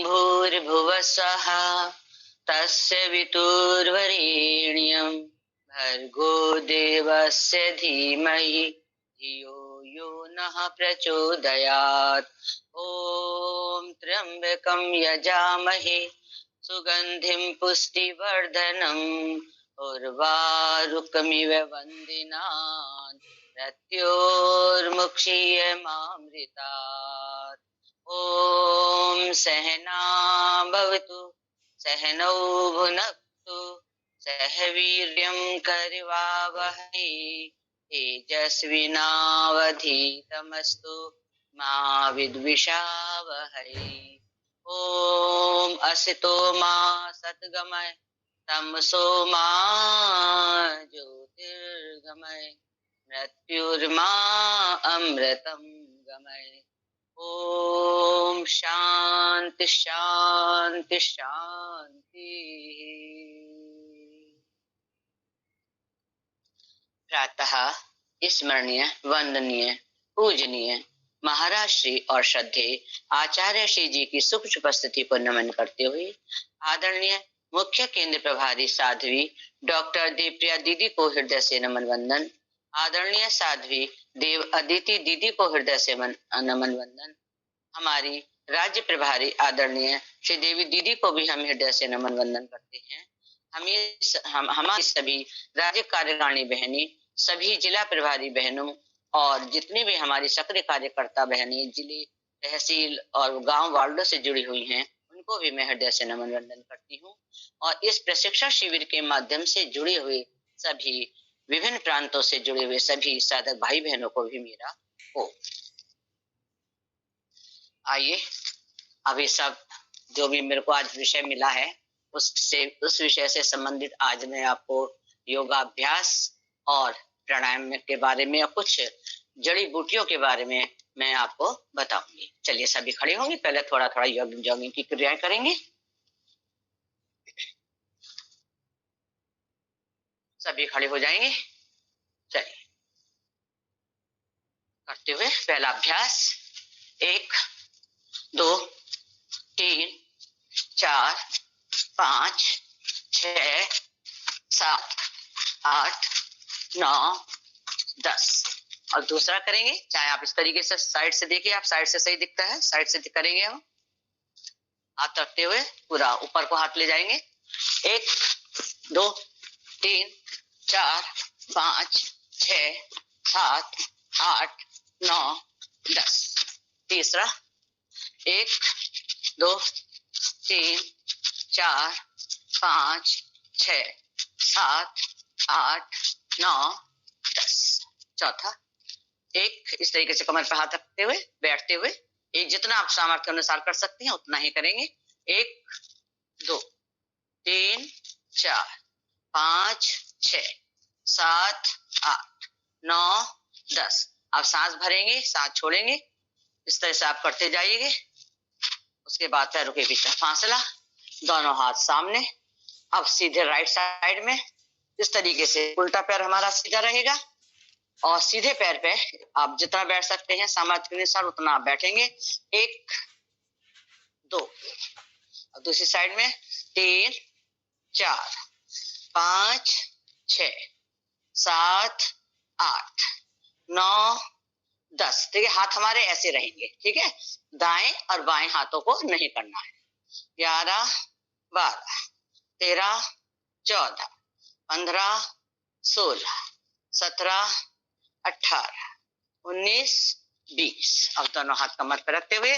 भूर्भुवः स्वः तस्य वितुर्वरेण्यं भर्गो देवस्य धीमहि धियो यो नः प्रचोदयात्। ॐ त्र्यम्बकं यजामहे सुगन्धिं पुष्टिवर्धनम् उर्वारुकमिव वन्दिनान् मृत्योर्मुक्षीयमामृतात्। ॐ सहना भवतु सहनौ भुनक्तु सह वीर्यं करवावहै तेजस्विनावधीतमस्तु मा विद्विषावहै। ॐ असतो मा सद्गमय तमसो मा ज्योतिर्गमय मृत्युर्मा अमृतं गमय। ओम शांति शांति शांति। प्रातः स्मरणीय वंदनीय पूजनीय महाराज श्री और श्रद्धे आचार्य श्री जी की सूक्ष्म उपस्थिति को नमन करते हुए आदरणीय मुख्य केंद्र प्रभारी साध्वी डॉक्टर देवप्रिया दीदी को हृदय से नमन वंदन। आदरणीय साध्वी देव अदिति दीदी को हृदय से नमन वंदन। हमारी राज्य प्रभारी आदरणीय श्री देवी दीदी को भी हम हृदय से नमन वंदन करते हैं। हमारी सभी राज्य कार्यकारिणी बहनें, सभी जिला प्रभारी बहनों और जितनी भी हमारी सक्रिय कार्यकर्ता बहनें जिले तहसील और गांव वार्डों से जुड़ी हुई हैं, उनको भी मैं हृदय से नमन वंदन करती हूँ। और इस प्रशिक्षण शिविर के माध्यम से जुड़े हुए सभी विभिन्न प्रांतों से जुड़े हुए सभी साधक भाई बहनों को भी मेरा हो। आइए अभी सब जो भी मेरे को आज विषय मिला है उस विषय से संबंधित आज मैं आपको योगाभ्यास और प्राणायाम के बारे में और कुछ जड़ी बूटियों के बारे में मैं आपको बताऊंगी। चलिए सभी खड़े होंगे, पहले थोड़ा थोड़ा जॉगिंग की क्रियाएं करेंगे। सभी खड़े हो जाएंगे। चलिए करते हुए पहला अभ्यास 1 2 3 4 5 6 7 8 9 10। और दूसरा करेंगे, चाहे आप इस तरीके से साइड से देखिए, आप साइड से सही दिखता है, साइड से करेंगे हम हाथ रखते हुए पूरा ऊपर को हाथ ले जाएंगे। 1 2 3 4 5 6 7 8 9 10। तीसरा 1 2 3 4 5 6 7 8 9 10। चौथा 1 इस तरीके से कमर पर हाथ रखते हुए बैठते हुए, एक जितना आप सामर्थ्य अनुसार कर सकते हैं उतना ही करेंगे। 1 2 3 4 5 6 7 8 9 10। आप सांस भरेंगे, सांस छोड़ेंगे, इस तरह से आप करते जाइएगा। उसके बाद पैरों के बीच में फासला, दोनों हाथ सामने। अब सीधे राइट साइड में इस तरीके से उल्टा पैर हमारा सीधा रहेगा और सीधे पैर पे आप जितना बैठ सकते हैं सामर्थ्य के अनुसार उतना आप बैठेंगे। 1 2 और दूसरी साइड में 3 4 5 6 7 8 9 10। देखिए हाथ हमारे ऐसे रहेंगे, ठीक है। दाएं और बाएं हाथों को नहीं करना है। 11 12 13 14 15 16 17 18 19 20। अब दोनों हाथ कमर पर रखते हुए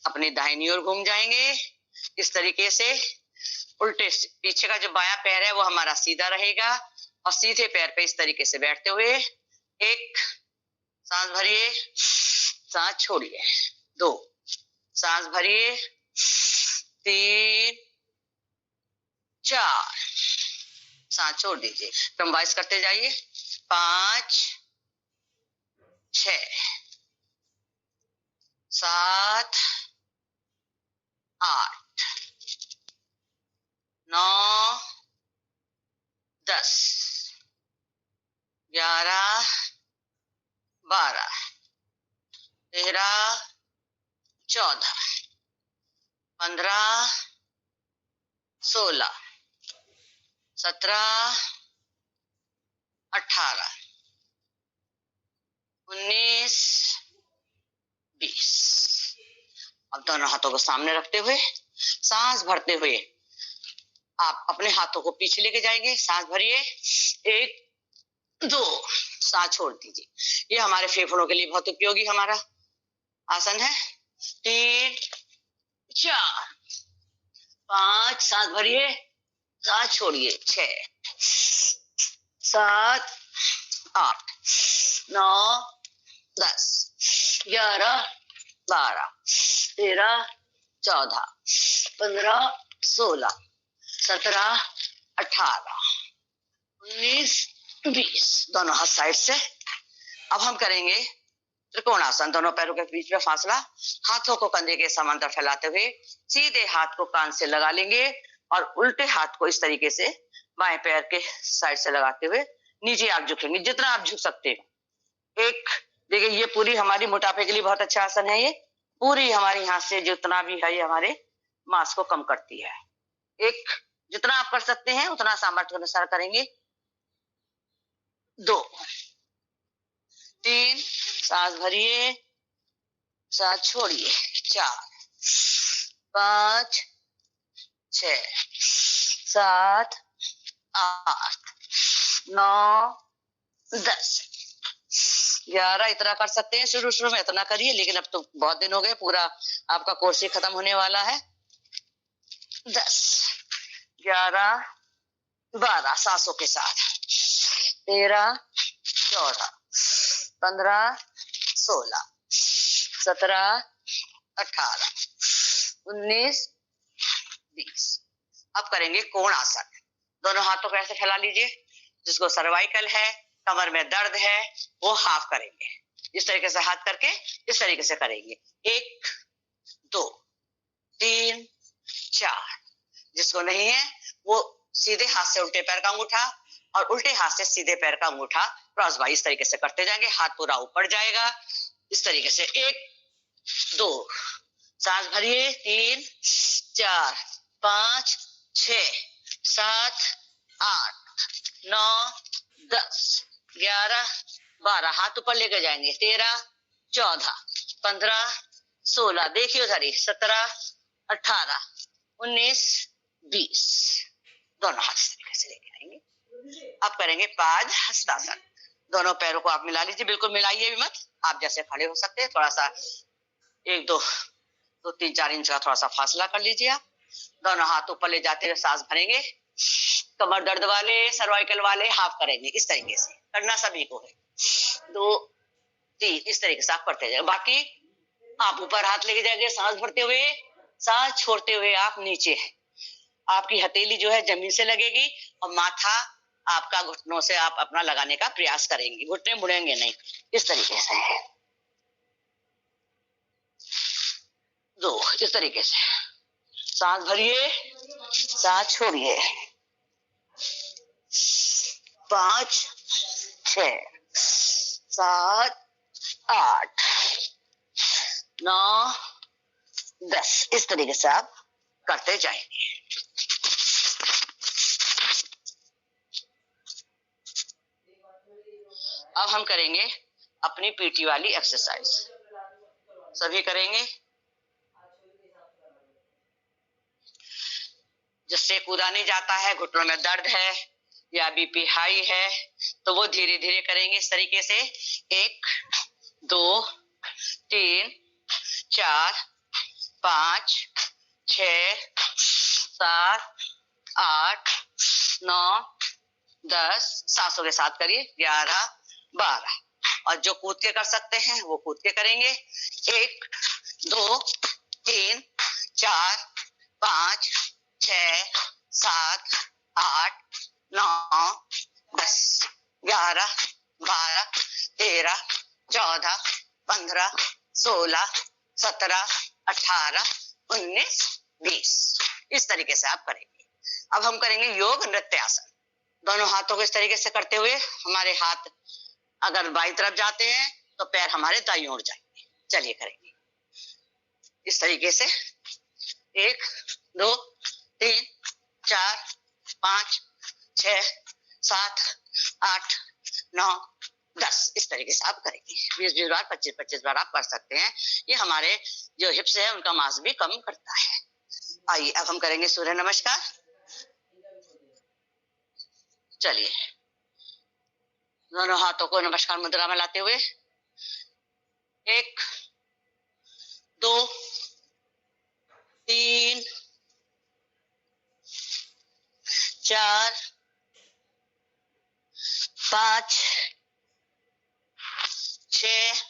अपनी दाहिनी ओर घूम जाएंगे। इस तरीके से उल्टे पीछे का जो बायां पैर है वो हमारा सीधा रहेगा और सीधे पैर पे इस तरीके से बैठते हुए 1 सांस भरिए, सांस छोड़िए। 2 सांस भरिए, 3 4 सांस छोड़ दीजिए। कंबाइज करते जाइए। 5 6 7 8 9 10 11 12 13 14 15, 16, 17, 18, 19, 20। अब दोनों हाथों को सामने रखते हुए सांस भरते हुए आप अपने हाथों को पीछे लेके जाएंगे। सांस भरिए, 1, 2, सांस छोड़ दीजिए। ये हमारे फेफड़ों के लिए बहुत उपयोगी हमारा आसन है। 3, 4, 5, सांस भरिए, सांस छोड़िए। 6, 7, 8, 9, 10, 11, 12, 13, 14, 15, 16, 17, 18, 19, 20। दोनों हाथ साइड से। अब हम करेंगे त्रिकोणासन। दोनों पैरों के बीच में फासला, हाथों को कंधे के समांतर फैलाते हुए सीधे हाथ को कान से लगा लेंगे और उल्टे हाथ को इस तरीके से बाएं पैर के साइड से लगाते हुए नीचे आप झुकेंगे, जितना आप झुक सकते हो। एक देखिए, ये पूरी हमारी मोटापे के लिए बहुत अच्छा आसन है। ये पूरी हमारी यहाँ से जितना भी है ये हमारे मांस को कम करती है। एक, जितना आप कर सकते हैं उतना सामर्थ्य अनुसार करेंगे। 2, 3, सांस भरिए, सांस छोड़िए। 4, 5, 6, 7, 8, 9, 10, 11। इतना कर सकते हैं, शुरू में इतना करिए, लेकिन अब तो बहुत दिन हो गए, पूरा आपका कोर्स ही खत्म होने वाला है। 10, 11, 12 सांसों के साथ। 13, 14, 15, 16, 17, 18, 19, 20। अब करेंगे कोण आसन। दोनों हाथों को ऐसे फैला लीजिए। जिसको सर्वाइकल है, कमर में दर्द है, वो हाफ करेंगे। इस तरीके से हाथ करके इस तरीके से करेंगे। 1, 2, 3, 4। जिसको नहीं है वो सीधे हाथ से उल्टे पैर का अंगूठा और उल्टे हाथ से सीधे पैर का अंगूठा क्रॉस बाई इस तरीके से करते जाएंगे। हाथ पूरा ऊपर जाएगा इस तरीके से। 1, 2, सांस भरिए। 3, 4, 5, 6, 7, 8, 9, 10, 11, 12। हाथ ऊपर लेकर जाएंगे। 13, 14, 15, 16। देखिए उधर ही। 17, 18, 19, 20। दोनों हाथ इस तरीके से लेके आएंगे। अब करेंगे पाद हस्तासन। दोनों पैरों को आप मिला लीजिए, बिल्कुल मिलाइए भी मत। आप जैसे खड़े हो सकते हैं, थोड़ा सा 1, 2, 3, 4 इंच का थोड़ा सा फासला कर लीजिए। आप दोनों हाथ ऊपर ले जाते हुए सांस भरेंगे। कमर दर्द वाले, सर्वाइकल वाले हाफ करेंगे। इस तरीके से करना सभी को है। 2, 3 इस तरीके से आप करते जाए। बाकी आप ऊपर हाथ लेके जाएंगे सांस भरते हुए, सांस छोड़ते हुए आप नीचे। आपकी हथेली जो है जमीन से लगेगी और माथा आपका घुटनों से आप अपना लगाने का प्रयास करेंगे। घुटने मुड़ेंगे नहीं। इस तरीके से 2 इस तरीके से सांस भरिए, सांस छोड़िए। 5, 6, 7, 8, 9, 10 इस तरीके से आप करते जाएंगे। अब हम करेंगे अपनी पीटी वाली एक्सरसाइज। सभी करेंगे। जिससे कूदा नहीं जाता है, घुटनों में दर्द है या बीपी हाई है, तो वो धीरे धीरे करेंगे इस तरीके से। 1, 2, 3, 4, 5, 6, 7, 8, 9, 10। सांसों के साथ करिए। 11, 12। और जो कूद के कर सकते हैं वो कूद के करेंगे। 1, 2, 3, 4, 5, 6, 7, 8, 9, 10, 11, 12, 13, 14, 15, 16, 17, 18, 19, 20। इस तरीके से आप करेंगे। अब हम करेंगे योग नृत्य आसन। दोनों हाथों को इस तरीके से करते हुए हमारे हाथ अगर बाई तरफ जाते हैं तो पैर हमारे दाईं ओर जाएंगे। चलिए करेंगे इस तरीके से। 1 2 3 4 5 6 7 8 9 10। इस तरीके से आप करेंगे 20-20 बार, 25-25 बार आप कर सकते हैं। ये हमारे जो हिप्स है उनका मास भी कम करता है। आइए अब हम करेंगे सूर्य नमस्कार। चलिए दोनों हाथों को नमस्कार मुद्रा में लाते हुए 1 2 3 4 5 6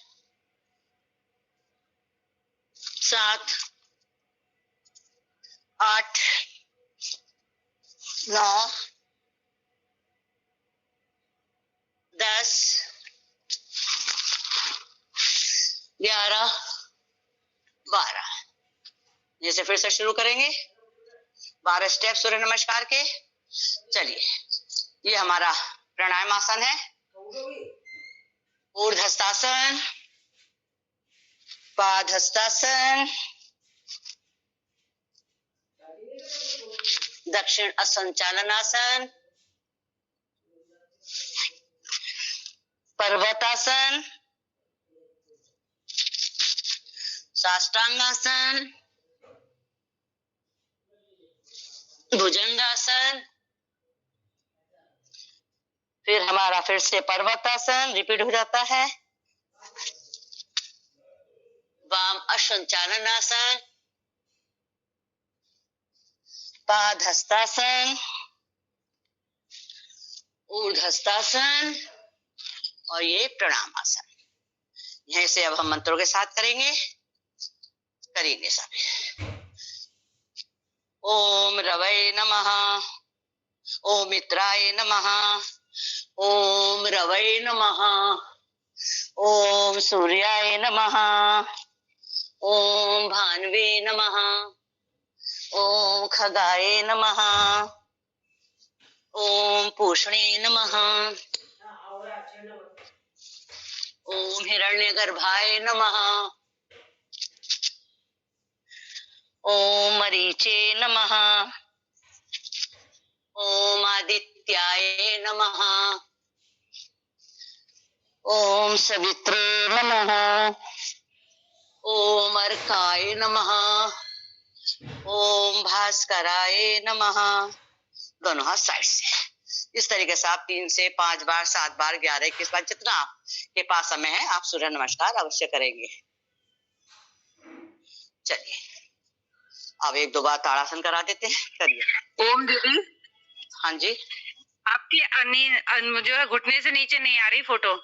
7 8 9 10 11 12। जैसे फिर से शुरू करेंगे 12 स्टेप सूर्य नमस्कार के। चलिए ये हमारा प्राणायाम आसन है। ऊर्ध्वस्तासन, पादहस्तासन, दक्षिण असंचालनासन, पर्वतासन, साष्टांगासन, भुजंगासन, फिर हमारा फिर से पर्वतासन रिपीट हो जाता है, वाम असंचालनासन, पादहस्तासन, ऊर्ध्वस्तासन और ये प्रणाम आसन। यहीं से अब हम मंत्रों के साथ करेंगे सब। ओम रवै नमः, ओम मित्राय नमः, ओम रवै नमः, ओम सूर्याय नमः, ओम भान्वे नमः, ओम खगाय नमः, ओम पूषणे नमः, ओम हिरण्यगर्भाय नमः, ओम मरीचे नमः, ओम आदित्याय नमः, ओम सवित्रे नमः, ओम अर्काय नमः, ओम भास्कराय नमः। दोनों हाथ साइड से। इस तरीके से आप 3 से 5 बार, 7 बार, 11, 21 बार, जितना आपके पास समय है आप सूर्य नमस्कार अवश्य करेंगे। चलिए अब 1-2 बार ताड़ासन करा देते हैं। करिए। ओम दीदी। हाँ जी। आपकी जो है घुटने से नीचे नहीं आ रही फोटो,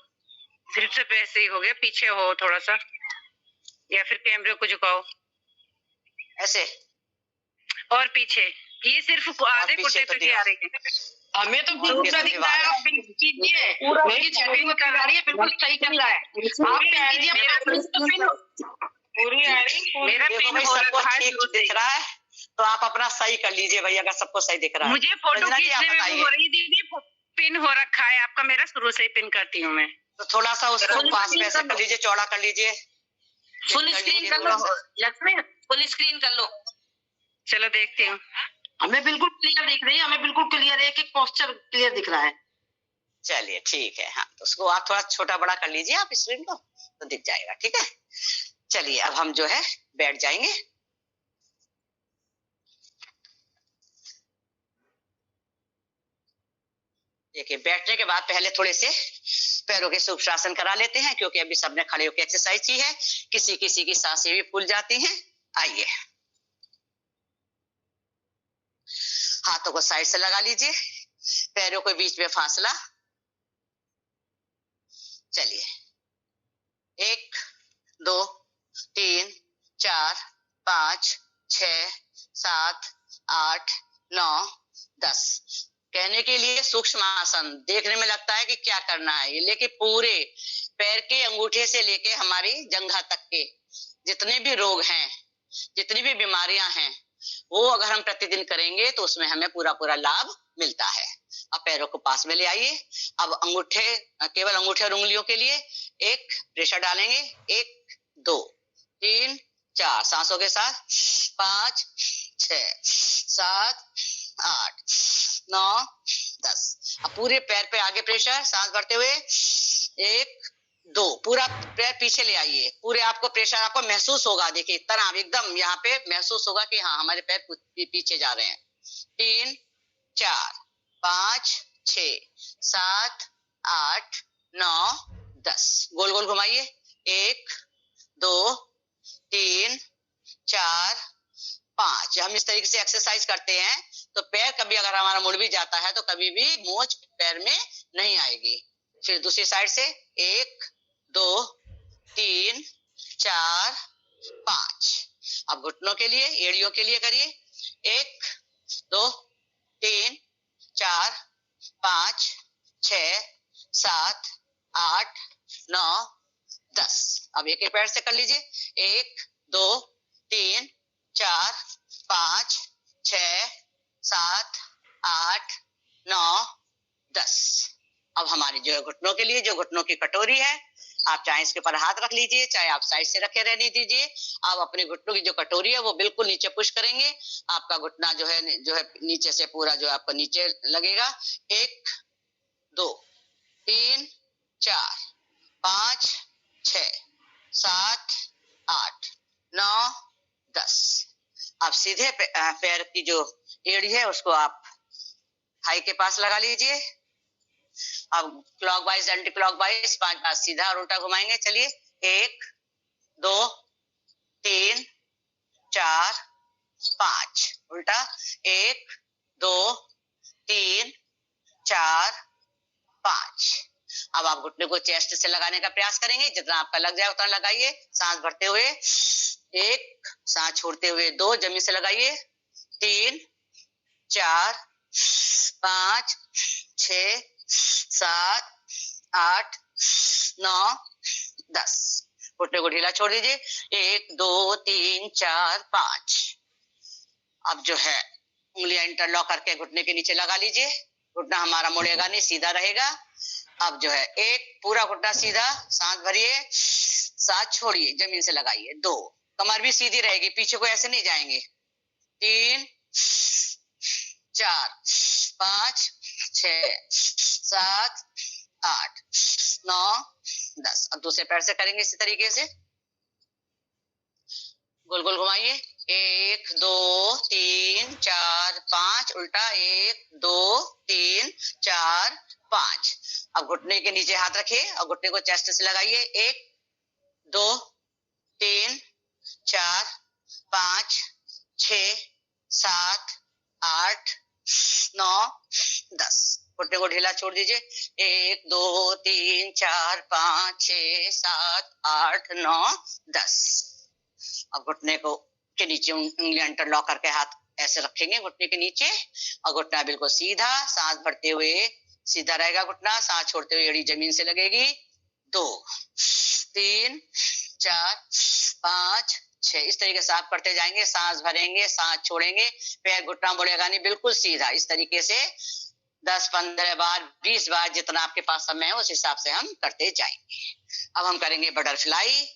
सिर्फ से ऐसे ही हो गया, पीछे हो थोड़ा सा या फिर कैमरे को झुकाओ ऐसे और पीछे, ये सिर्फ आधे घुटने तक ही आ रही है। हमें तो पूरा दिखता है। आप पिन कीजिए, मेरी चेकिंग कर रही है, बिल्कुल सही चल रहा है। आप पिन कीजिए, मेरा पिन पूरी आ रही, मेरा पिन हो रहा है, ठीक दिख रहा है तो आप अपना सही कर लीजिए भाई, अगर सबको सही दिख रहा है। मुझे फोटो खींचने में हो रही दीदी, पिन हो रखा है आपका, मेरा शुरू से ही पिन करती हूँ मैं। तो थोड़ा सा उसको पास में ऐसे कर लीजिए, चौड़ा कर लीजिए। फुल स्क्रीन कर लो लक्ष्मी, फुल स्क्रीन कर लो। चलो देखती हूँ। हमें बिल्कुल क्लियर दिख रही है, हमें बिल्कुल क्लियर है, एक पोस्चर क्लियर दिख रहा है। चलिए ठीक है। हाँ तो उसको आप थोड़ा छोटा बड़ा कर लीजिए आप स्क्रीन को, तो दिख जाएगा। ठीक है। चलिए अब हम जो है बैठ जाएंगे। देखिए बैठने के बाद पहले थोड़े से पैरों के सुप्रासन करा लेते हैं, क्योंकि अभी सबने खड़े होकर एक्सरसाइज की है, किसी किसी की सांसें भी फूल जाती हैं। आइए हाथों को साइड से लगा लीजिए, पैरों के बीच में फासला। चलिए 1 2 3 4 5 6 7 8 9 10। कहने के लिए सूक्ष्म आसन, देखने में लगता है कि क्या करना है ये, लेकिन पूरे पैर के अंगूठे से लेके हमारी जंघा तक के जितने भी रोग हैं, जितनी भी बीमारियां हैं, वो अगर हम प्रतिदिन करेंगे तो उसमें हमें पूरा पूरा लाभ मिलता है। अब पैरों को पास में ले आइए। अब अंगूठे, केवल अंगूठे और उंगलियों के लिए एक प्रेशर डालेंगे। 1 2 3 4, सांसों के साथ 5 6 7 8 9 10। अब पूरे पैर पे आगे प्रेशर, सांस भरते हुए 1 2, पूरा पैर पीछे ले आइए, पूरे आपको प्रेशर आपको महसूस होगा, देखिए तनाव एकदम यहाँ पे महसूस होगा कि हाँ हमारे पैर पीछे जा रहे हैं। 3 4 5 6 7 8 9 10, गोल गोल घुमाइए, 1 2 3 4 5। हम इस तरीके से एक्सरसाइज करते हैं तो पैर कभी अगर हमारा मुड़ भी जाता है तो कभी भी मोच पैर में नहीं आएगी। फिर दूसरी साइड से 1 2 3 4 5। अब घुटनों के लिए, एड़ियों के लिए करिए, 1 2 3 4 5 6 7 8 9 10। अब एक एक पैर से कर लीजिए, 1 2 3 4 5 6 7 8 9 10। अब हमारी जो है घुटनों के लिए, जो घुटनों की कटोरी है, आप चाहे इसके ऊपर हाथ रख लीजिए, चाहे आप साइड से रखे रहने दीजिए। आप अपने घुटनों की जो कटोरी है वो बिल्कुल नीचे पुश करेंगे, आपका घुटना जो है नीचे से पूरा जो आपको नीचे लगेगा। 1 2 3 4 5 6 7 8 9 10। अब सीधे पैर की जो एड़ी है उसको आप थाई के पास लगा लीजिए। अब क्लॉकवाइज एंटी क्लॉकवाइज 5 बार सीधा और उल्टा घुमाएंगे। चलिए, 1 2 3 4 5, उल्टा 1 2 3 4 5। अब आप घुटने को चेस्ट से लगाने का प्रयास करेंगे, जितना आपका लग जाए उतना लगाइए। सांस भरते हुए 1, सांस छोड़ते हुए 2, जमीन से लगाइए, 3 4 5 6 7 8 9 10। घुटने को ढीला छोड़ दीजिए, 1 2 3 4 5। अब जो है उंगलियां इंटरलॉक करके घुटने के नीचे लगा लीजिए, घुटना हमारा मुड़ेगा नहीं, सीधा रहेगा। अब जो है एक पूरा घुटना सीधा, सांस भरिए, सांस छोड़िए, जमीन से लगाइए, 2, कमर भी सीधी रहेगी, पीछे को ऐसे नहीं जाएंगे, 3 4 5 6 7 8 9 10। अब दूसरे पैर से करेंगे इसी तरीके से, गोल गोल घुमाइए, 1 2 3 4 5, उल्टा 1 2 3 4 5। अब घुटने के नीचे हाथ रखिए और घुटने को चेस्ट से लगाइए, 1 2 3 4 5 6 7 8 9 10। घुटने को ढीला छोड़ दीजिए, 1 2 3 4 5 6 7 8 9 10। अब घुटने को के नीचे उंगलियां इंटरलॉक करके हाथ ऐसे रखेंगे घुटने के नीचे, और घुटना बिल्कुल सीधा, सांस भरते हुए सीधा रहेगा घुटना, सांस छोड़ते हुए एड़ी जमीन से लगेगी, 2 3 4 5 6। इस तरीके से आप करते जाएंगे, सांस भरेंगे, सांस छोड़ेंगे, पैर घुटना मुड़ेगा नहीं, बिल्कुल सीधा। इस तरीके से 10 15 बार 20 बार जितना आपके पास समय है उस हिसाब से हम करते जाएंगे। अब हम करेंगे बटरफ्लाई।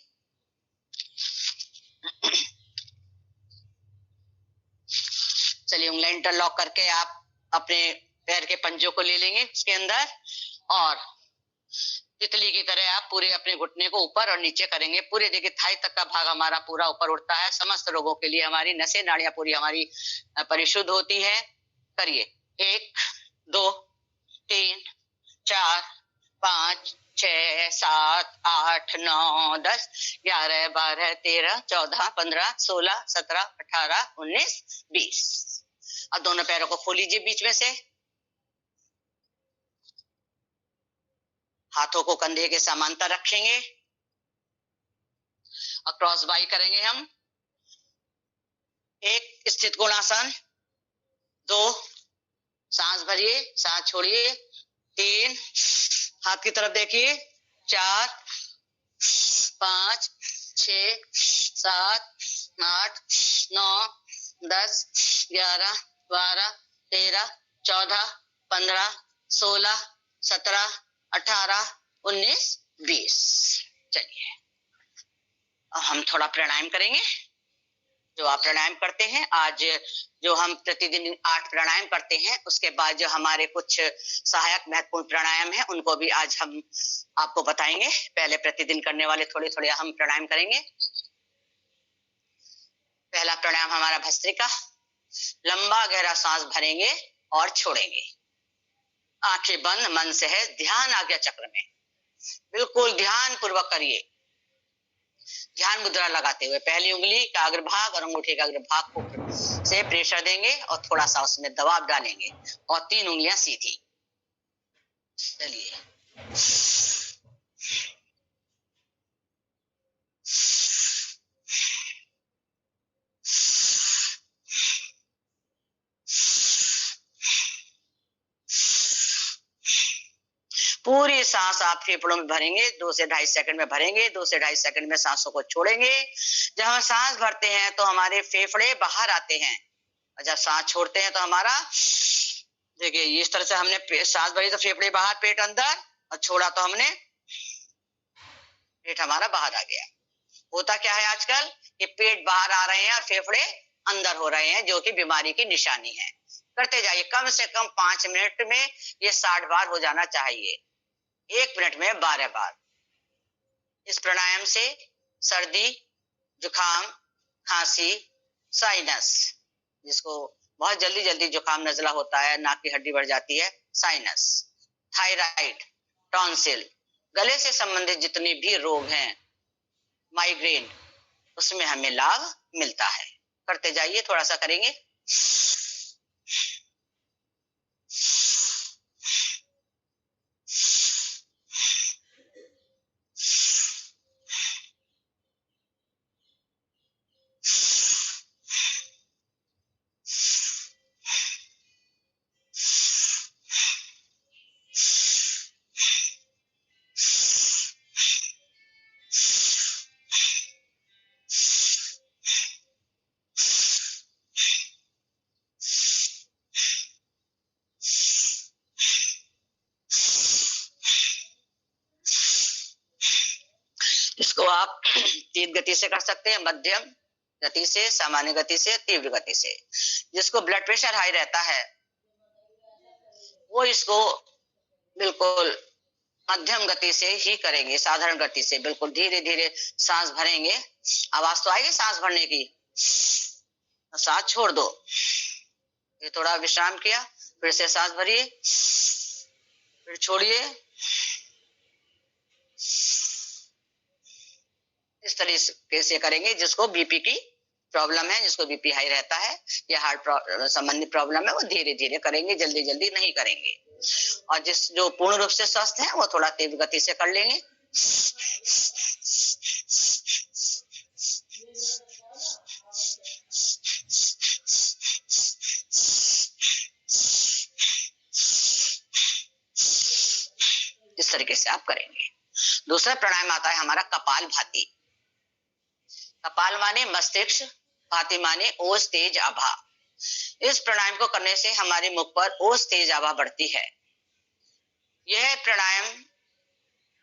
चलिए, उंगलियां इंटरलॉक करके आप अपने पैर के पंजों को ले लेंगे इसके अंदर, और तितली की तरह आप पूरे अपने घुटने को ऊपर और नीचे करेंगे। पूरे देखिए थाई तक का भाग हमारा पूरा ऊपर उठता है। समस्त रोगों के लिए हमारी नसें नाड़ियां पूरी हमारी परिशुद्ध होती है। करिए, 1 2 3 4 5 6 7 8 9 10 11 12 13 14 15 16 17 18 19 20। अब दोनों पैरों को खोलीजिए बीच में से, हाथों को कंधे के समांतर रखेंगे और क्रॉस बाई करेंगे हम। 1 स्थित कोणासन, 2 सांस भरिए, सांस छोड़िए, 3 हाथ की तरफ देखिए, 4 5 6 7 8 9 10 11 12 13 14 15 16 17 18 19 20। चलिए, अब हम थोड़ा प्राणायाम करेंगे। जो आप प्राणायाम करते हैं, आज जो हम प्रतिदिन 8 प्राणायाम करते हैं, उसके बाद जो हमारे कुछ सहायक महत्वपूर्ण प्राणायाम हैं, उनको भी आज हम आपको बताएंगे। पहले प्रतिदिन करने वाले थोड़े थोड़े हम प्राणायाम करेंगे। पहला प्राणायाम हमारा भस्त्रिका। लंबा गहरा सांस भरेंगे और छोड़ेंगे, आंखें बंद, मन सहज, ध्यान आज्ञा चक्र में बिल्कुल ध्यान पूर्वक करिए। ध्यान मुद्रा लगाते हुए पहली उंगली का अग्रभाग और अंगूठे का अग्रभाग को से प्रेशर देंगे और थोड़ा सा उसमें दबाव डालेंगे और 3 उंगलियां सीधी। चलिए, पूरी सांस आप फेफड़ों में भरेंगे, 2 से 2.5 सेकंड में भरेंगे, 2 से 2.5 सेकंड में सांसों को छोड़ेंगे। जब हम सांस भरते हैं तो हमारे फेफड़े बाहर आते हैं और जब सांस छोड़ते हैं तो हमारा, देखिए इस तरह से हमने सांस भरी तो फेफड़े बाहर, पेट अंदर, और छोड़ा तो हमने पेट हमारा बाहर आ गया। होता क्या है आजकल कि पेट बाहर आ रहे हैं और फेफड़े अंदर हो रहे हैं, जो कि बीमारी की निशानी है। करते जाइए, कम से कम 5 मिनट में ये 60 बार हो जाना चाहिए, 1 मिनट में 12 बार। इस प्राणायाम से सर्दी, जुकाम, खांसी, साइनस, जिसको बहुत जल्दी जल्दी जुकाम नजला होता है, नाक की हड्डी बढ़ जाती है, साइनस, थायराइड, टॉन्सिल, गले से संबंधित जितने भी रोग हैं, माइग्रेन, उसमें हमें लाभ मिलता है। करते जाइए, थोड़ा सा करेंगे। इसको आप तेज गति से कर सकते हैं, मध्यम गति से, सामान्य गति से, तीव्र गति से। जिसको ब्लड प्रेशर हाई रहता है वो इसको बिल्कुल मध्यम गति से ही करेंगे, साधारण गति से, बिल्कुल धीरे धीरे सांस भरेंगे। आवाज तो आएगी सांस भरने की, सांस छोड़ दो। ये थोड़ा विश्राम किया, फिर से सांस भरिए, फिर छोड़िए। इस तरीके से करेंगे। जिसको बीपी की प्रॉब्लम है, जिसको बीपी हाई रहता है या हार्ट संबंधी प्रॉब्लम है, वो धीरे धीरे करेंगे, जल्दी जल्दी नहीं करेंगे। और जो पूर्ण रूप से स्वस्थ है वो थोड़ा तेज गति से कर लेंगे। इस तरीके से आप करेंगे। दूसरा प्राणायाम आता है हमारा कपाल भाती। कपाल माने मस्तिष्क, भाती माने ओज, तेज, आभा। इस प्राणायाम को करने से हमारे मुख पर ओज, तेज, आभा बढ़ती है। यह प्राणायाम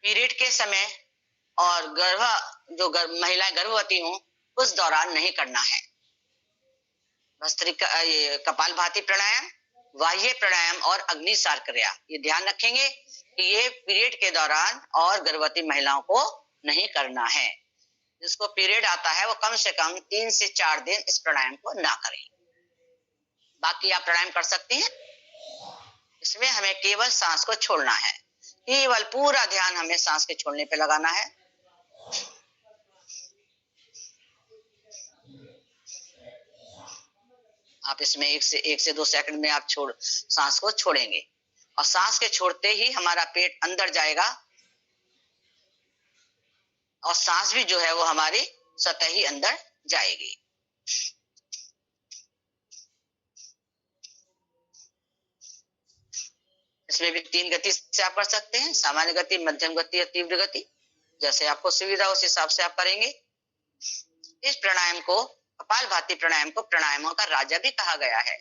पीरियड के समय और महिलाएं गर्भवती हों उस दौरान नहीं करना है। भस्त्रिका, ये कपाल भाती प्राणायाम, बाह्य प्राणायाम और अग्निसार क्रिया, ये ध्यान रखेंगे कि ये पीरियड के दौरान और गर्भवती महिलाओं को नहीं करना है। जिसको पीरियड आता है वो कम से कम 3 से 4 दिन इस प्राणायाम को ना करें। बाकी आप प्राणायाम कर सकते हैं। इसमें हमें केवल सांस को छोड़ना है, केवल पूरा ध्यान हमें सांस के छोड़ने पे लगाना है। आप इसमें 1 से 2 सेकंड में आप सांस को छोड़ेंगे और सांस के छोड़ते ही हमारा पेट अंदर जाएगा और सांस भी जो है वो हमारी सतह ही अंदर जाएगी। इसमें भी 3 गति से आप कर सकते हैं, सामान्य गति, मध्यम गति या तीव्र गति, जैसे आपको सुविधा उस हिसाब से आप करेंगे। इस प्राणायाम को, कपाल भाती प्राणायाम को, प्राणायामों का राजा भी कहा गया है।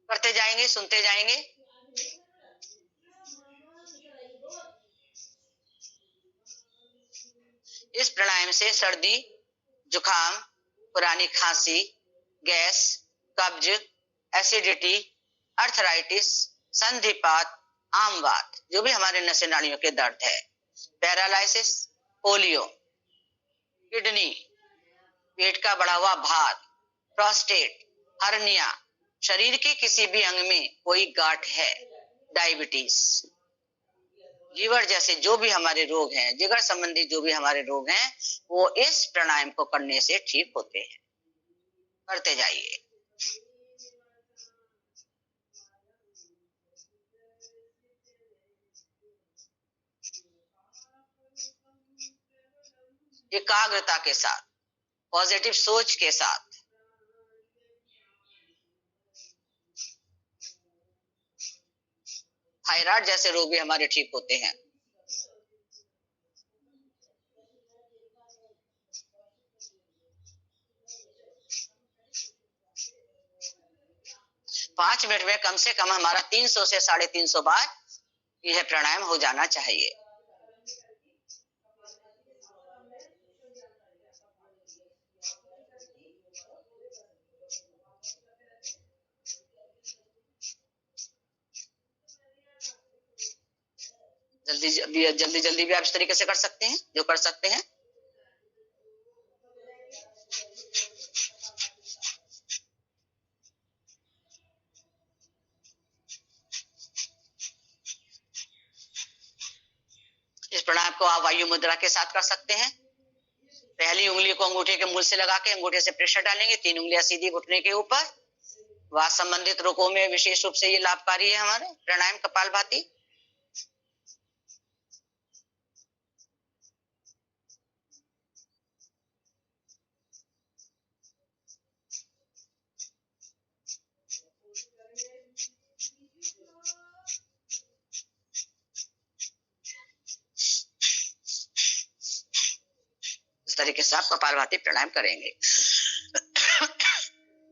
करते जाएंगे, सुनते जाएंगे। इस प्राणायाम से सर्दी, जुकाम, पुरानी खांसी, गैस, कब्ज, एसिडिटी, अर्थराइटिस, संधिपात, आमवात, जो भी हमारे नशे नाड़ियों के दर्द है, पैरालिसिस, पोलियो, किडनी, पेट का बढ़ा हुआ भार, प्रोस्टेट, हर्निया, शरीर के किसी भी अंग में कोई गांठ है, डायबिटीज, लीवर जैसे जो भी हमारे रोग हैं, जिगर संबंधी जो भी हमारे रोग हैं, वो इस प्राणायाम को करने से ठीक होते हैं। करते जाइए। एकाग्रता के साथ, पॉजिटिव सोच के साथ। थायराइड जैसे रोग भी हमारे ठीक होते हैं। पांच मिनट में कम से कम हमारा 300 से 350 बार यह प्राणायाम हो जाना चाहिए। जल्दी जल्दी भी आप इस तरीके से कर सकते हैं, जो कर सकते हैं। इस प्राणायाम को आप वायु मुद्रा के साथ कर सकते हैं। पहली उंगली को अंगूठे के मूल से लगा के अंगूठे से प्रेशर डालेंगे, 3 उंगलियां सीधी घुटने के ऊपर। वात संबंधित रोगों में विशेष रूप से ये लाभकारी है हमारे प्राणायाम कपालभाति। इस तरीके से आप कपालभाति प्राणायाम करेंगे।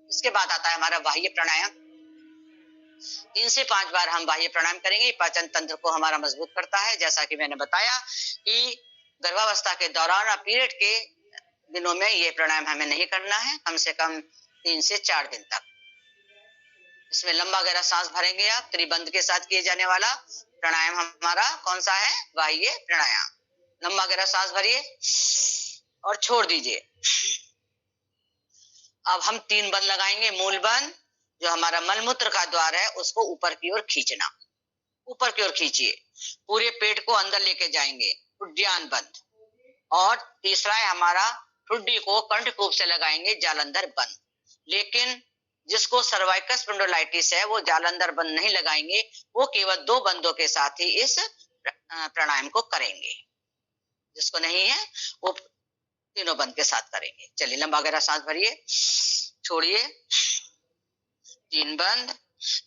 इसके बाद आता है हमारा बाह्य प्राणायाम। 3 से 5 बार हम बाह्य प्राणायाम करेंगे। पाचन तंत्र को हमारा मजबूत करता है। जैसा कि मैंने बताया कि गर्भावस्था के दौरान और पीरियड के दिनों में ये प्राणायाम हमें नहीं करना है, कम से कम 3 से 4 दिन तक। इसमें लंबा गहरा सांस भरेंगे आप। त्रिबंध के साथ किए जाने वाला प्राणायाम हमारा कौन सा है? बाह्य प्राणायाम। लंबा गहरा सांस भरिए और छोड़ दीजिए। अब हम 3 बंद लगाएंगे। मूल बंद, जो हमारा मलमूत्र का द्वार है, उसको ऊपर की ओर खींचना। ऊपर की ओर खींचिए, पूरे पेट को अंदर लेके जाएंगे। उद्यान बंद। और तीसरा है हमारा ठुड्डी को कंठकूप से लगाएंगे, जालंधर बंद। लेकिन जिसको सर्वाइकल स्पॉन्डिलोलाइटिस है, वो जालंधर बंद नहीं लगाएंगे, वो केवल 2 बंदों के साथ ही इस प्राणायाम को करेंगे। जिसको नहीं है वो तीनों बंद के साथ करेंगे। चलिए, लंबा गहरा सांस भरिए, छोड़िए, 3 बंद।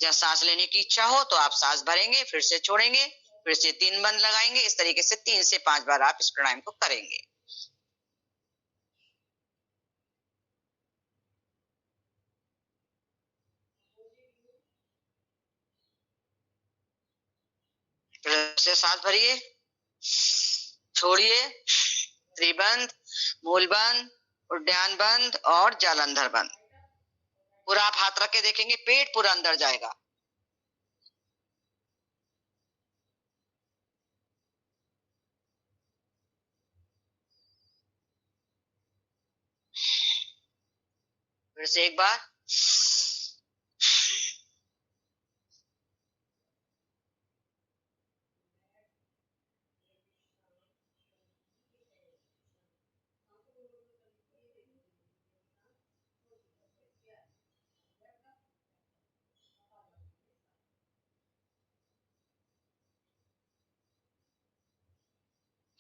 जब सांस लेने की इच्छा हो तो आप सांस भरेंगे, फिर से छोड़ेंगे, फिर से 3 बंद लगाएंगे। इस तरीके से 3 से 5 बार आप इस प्राणायाम को करेंगे। फिर से सांस भरिए, छोड़िए, त्रिबंध, मूल बंद, उद्यान बंद और जालंधर बंद। पूरा आप हाथ रख के देखेंगे, पेट पूरा अंदर जाएगा। फिर से एक बार,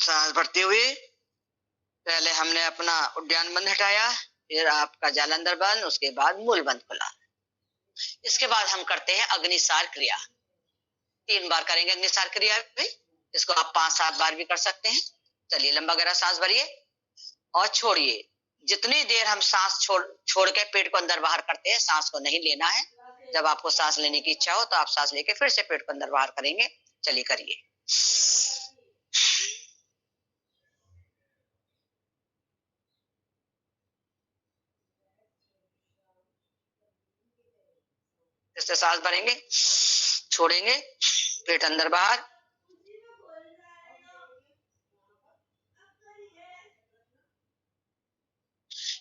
सांस भरते हुए पहले हमने अपना उद्यान बंद हटाया, फिर आपका जालंधर बंद, उसके बाद मूल बंद खुला। इसके बाद हम करते हैं अग्निसार क्रिया। 3 बार करेंगे अग्निसार क्रिया भी। इसको आप 5-7 बार भी कर सकते हैं। चलिए, लंबा गहरा सांस भरिए और छोड़िए। जितनी देर हम सांस छोड़ के पेट को अंदर बाहर करते हैं, सांस को नहीं लेना है। जब आपको सांस लेने की इच्छा हो तो आप सांस लेके फिर से पेट को अंदर बाहर करेंगे। चलिए, करिए। फिर से सांस भरेंगे, छोड़ेंगे, पेट अंदर बाहर।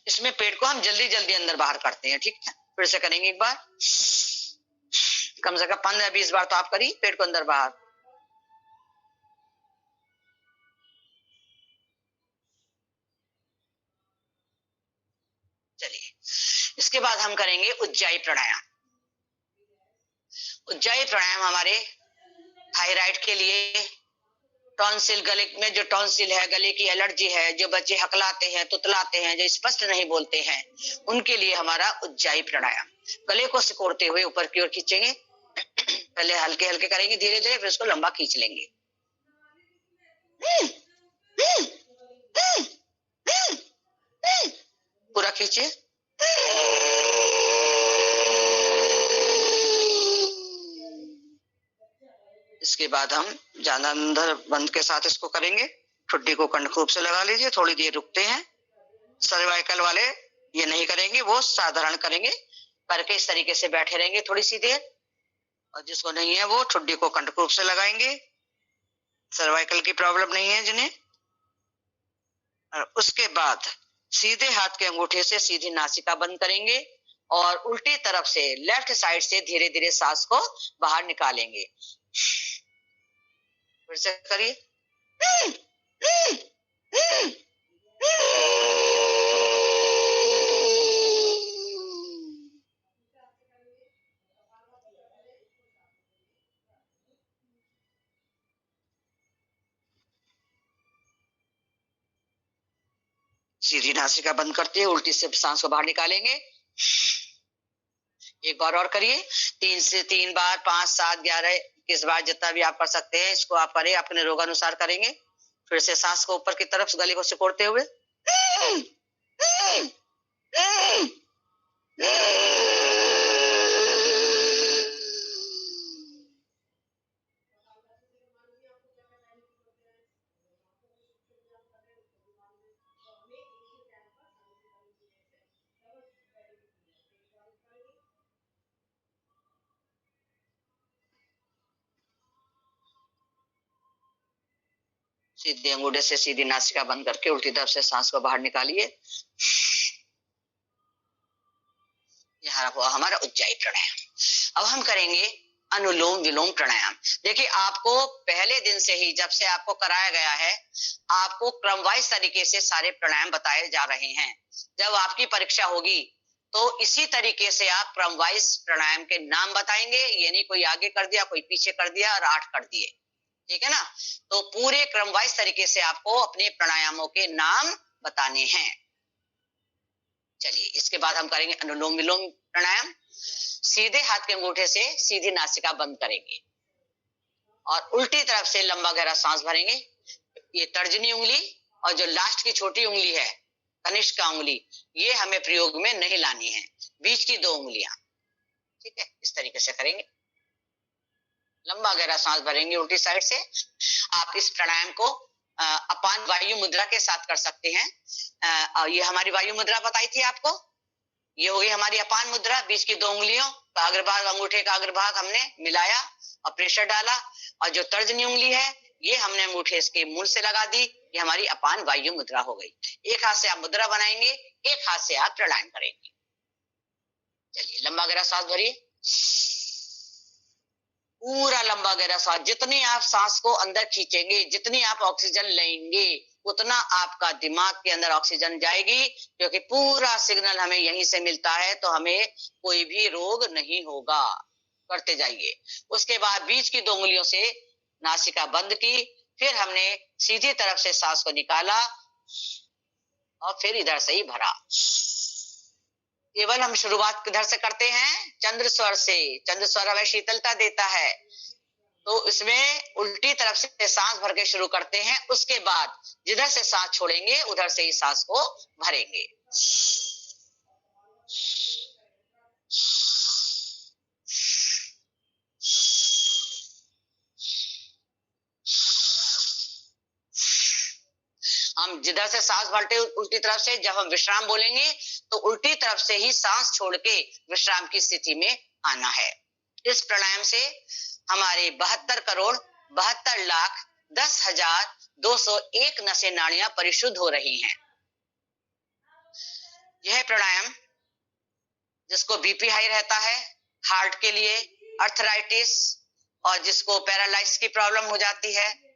इसमें पेट को हम जल्दी जल्दी अंदर बाहर करते हैं, ठीक है। फिर से करेंगे एक बार, कम से कम 15-20 बार तो आप करिए, पेट को अंदर बाहर। चलिए, इसके बाद हम करेंगे उज्जाई प्राणायाम। उज्जाई प्राणायाम हमारे थायराइड के लिए, टॉन्सिल, गले में जो टॉन्सिल है, गले की एलर्जी है, जो बच्चे हकलाते हैं, तुतलाते हैं, जो स्पष्ट नहीं बोलते हैं, उनके लिए हमारा उज्जाई प्राणायाम। गले को सिकोड़ते हुए ऊपर की ओर खींचेंगे, पहले हल्के हल्के करेंगे, धीरे धीरे, फिर उसको लंबा खींच लेंगे। पूरा खींचिए। इसके बाद हम ज्यादा अंदर बंद के साथ इसको करेंगे। ठुड्डी को कंडखूब से लगा लीजिए, थोड़ी देर रुकते हैं। सर्वाइकल वाले ये नहीं करेंगे, वो साधारण करेंगे, करके इस तरीके से बैठे रहेंगे थोड़ी सी देर। और जिसको नहीं है वो ठुड्डी को कंडखूब से लगाएंगे, सर्वाइकल की प्रॉब्लम नहीं है जिन्हें। और उसके बाद सीधे हाथ के अंगूठे से सीधी नासिका बंद करेंगे और उल्टी तरफ से लेफ्ट साइड से धीरे धीरे सांस को बाहर निकालेंगे। फिर से करिए। सीधी नासिका बंद करते हैं, उल्टी से सांस को बाहर निकालेंगे। एक बार और करिए, 3 बार, 5, 7, 11, 21 बार, जितना भी आप कर सकते हैं इसको आप करें, अपने रोग अनुसार करेंगे। फिर से सांस को ऊपर की तरफ गले को सिकोड़ते हुए। सीधे अंगूठे से सीधी नासिका बंद करके उल्टी तरफ से सांस को बाहर निकालिए। यह हुआ हमारा उज्जाई प्राणायाम। अब हम करेंगे अनुलोम विलोम प्राणायाम। देखिए, आपको पहले दिन से ही, जब से आपको कराया गया है, आपको क्रमवाइज तरीके से सारे प्राणायाम बताए जा रहे हैं। जब आपकी परीक्षा होगी तो इसी तरीके से आप क्रमवाइज प्राणायाम के नाम बताएंगे, यानी कोई आगे कर दिया, कोई पीछे कर दिया और 8 कर दिए, ठीक है ना। तो पूरे क्रमवाइज तरीके से आपको अपने प्राणायामों के नाम बताने हैं। चलिए, इसके बाद हम करेंगे अनुलोम विलोम प्राणायाम। सीधे हाथ के अंगूठे से सीधी नासिका बंद करेंगे और उल्टी तरफ से लंबा गहरा सांस भरेंगे। ये तर्जनी उंगली और जो लास्ट की छोटी उंगली है, कनिष्ठ उंगली, ये हमें प्रयोग में नहीं लानी है, बीच की 2 उंगलियां, ठीक है। इस तरीके से करेंगे, लंबा गहरा सांस भरेंगे उल्टी साइड से। आप इस प्राणायाम को अपान वायु मुद्रा के साथ कर सकते हैं। ये हमारी वायु मुद्रा बताई थी आपको, ये हो गई हमारी अपान मुद्रा। बीच की 2 उंगलियों का अग्रभाग, अंगूठे का अग्रभाग हमने मिलाया और प्रेशर डाला, और जो तर्जनी उंगली है ये हमने अंगूठे इसके मूल से लगा दी। ये हमारी अपान वायु मुद्रा हो गई। एक हाथ से आप मुद्रा बनाएंगे, एक हाथ से आप प्राणायाम करेंगे। चलिए, लंबा गहरा सांस भरिए, पूरा लंबा गहरा सांस। जितनी आप सांस को अंदर खींचेंगे, जितनी आप ऑक्सीजन लेंगे, उतना आपका दिमाग के अंदर ऑक्सीजन जाएगी, क्योंकि पूरा सिग्नल हमें यहीं से मिलता है, तो हमें कोई भी रोग नहीं होगा। करते जाइए। उसके बाद बीच की 2 उंगलियों से नासिका बंद की, फिर हमने सीधी तरफ से सांस को निकाला और फिर इधर से ही भरा। केवल हम शुरुआत किधर से करते हैं? चंद्र स्वर से। चंद्र स्वर हमें शीतलता देता है, तो इसमें उल्टी तरफ से सांस भर के शुरू करते हैं। उसके बाद जिधर से सांस छोड़ेंगे उधर से ही सांस को भरेंगे। हम जिधर से सांस भरते उल्टी तरफ से, जब हम विश्राम बोलेंगे तो उल्टी तरफ से ही सांस छोड़ के विश्राम की स्थिति में आना है। इस प्राणायाम से हमारे 72,72,10,201 नसें नाड़ियां परिशुद्ध हो रही हैं। यह प्राणायाम जिसको बीपी हाई रहता है, हार्ट के लिए, अर्थराइटिस और जिसको पैरालाइसिस की प्रॉब्लम हो जाती है,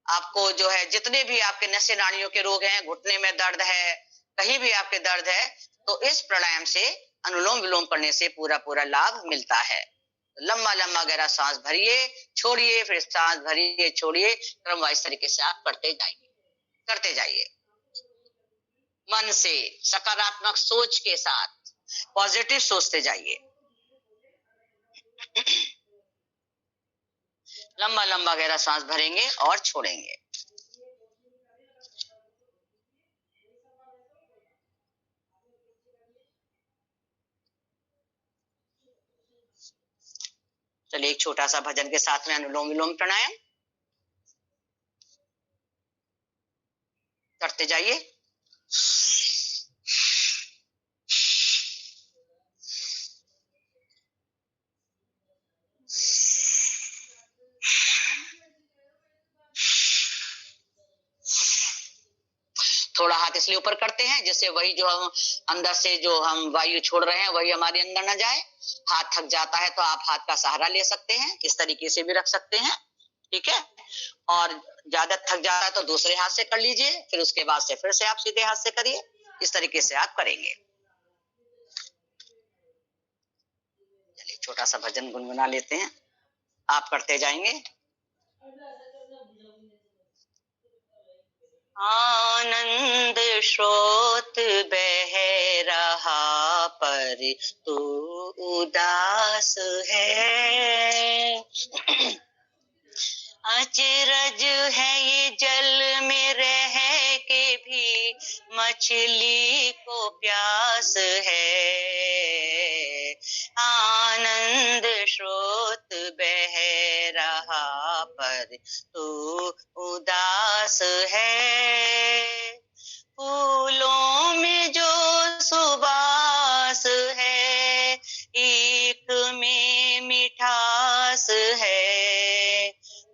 आपको जो है जितने भी आपके नसें नाड़ियों के रोग हैं, घुटने में दर्द है, कहीं भी आपके दर्द है, तो इस प्राणायाम से अनुलोम विलोम करने से पूरा पूरा लाभ मिलता है। लंबा लंबा गहरा सांस भरिए, छोड़िए, फिर सांस भरिए, छोड़िए, क्रमवाइज तरीके से आप करते जाइए। मन से सकारात्मक सोच के साथ पॉजिटिव सोचते जाइए। लंबा लंबा गहरा सांस भरेंगे और छोड़ेंगे। चलिए एक छोटा सा भजन के साथ में अनुलोम विलोम प्राणायाम करते जाइए। थोड़ा हाथ इसलिए ऊपर करते हैं जिससे वही जो हम अंदर से जो हम वायु छोड़ रहे हैं वही हमारे अंदर न जाए। हाथ थक जाता है तो आप हाथ का सहारा ले सकते हैं, इस तरीके से भी रख सकते हैं, ठीक है। और ज्यादा थक जाता है तो दूसरे हाथ से कर लीजिए, फिर उसके बाद से फिर से आप सीधे हाथ से करिए। इस तरीके से आप करेंगे। चलिए छोटा सा भजन गुनगुना लेते हैं, आप करते जाएंगे। आनंद स्रोत बह रहा पर तू उदास है। अचरज है ये जल में रह के भी मछली को प्यास है। आनंद स्रोत बह रहा पर तू उदास है। फूलों में जो सुबास है, एक में मिठास है।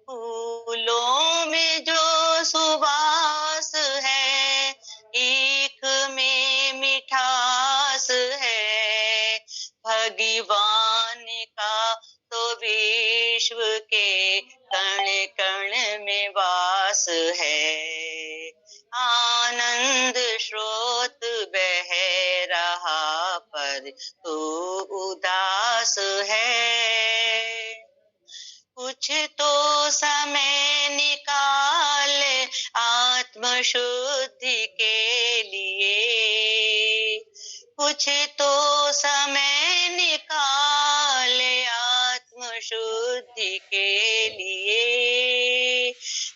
फूलों में जो सुबास है, एक में मिठास है। भगवान का तो विश्व के कण कण में वास है। आनंद स्रोत बह रहा पर तू उदास है। कुछ तो समय निकाल आत्म शुद्धि के लिए, कुछ तो समय निकाल आत्म शुद्धि के लिए।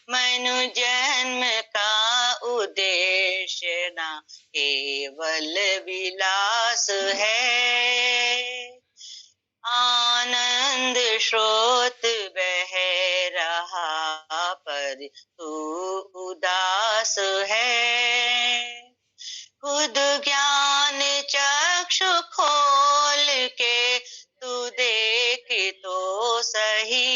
मनु जन्म का उद्देश्य ना केवल विलास है। आनंद स्रोत बह रहा पर तू उदास है। खुद ज्ञान चक्षु खोल के तू देख तो सही।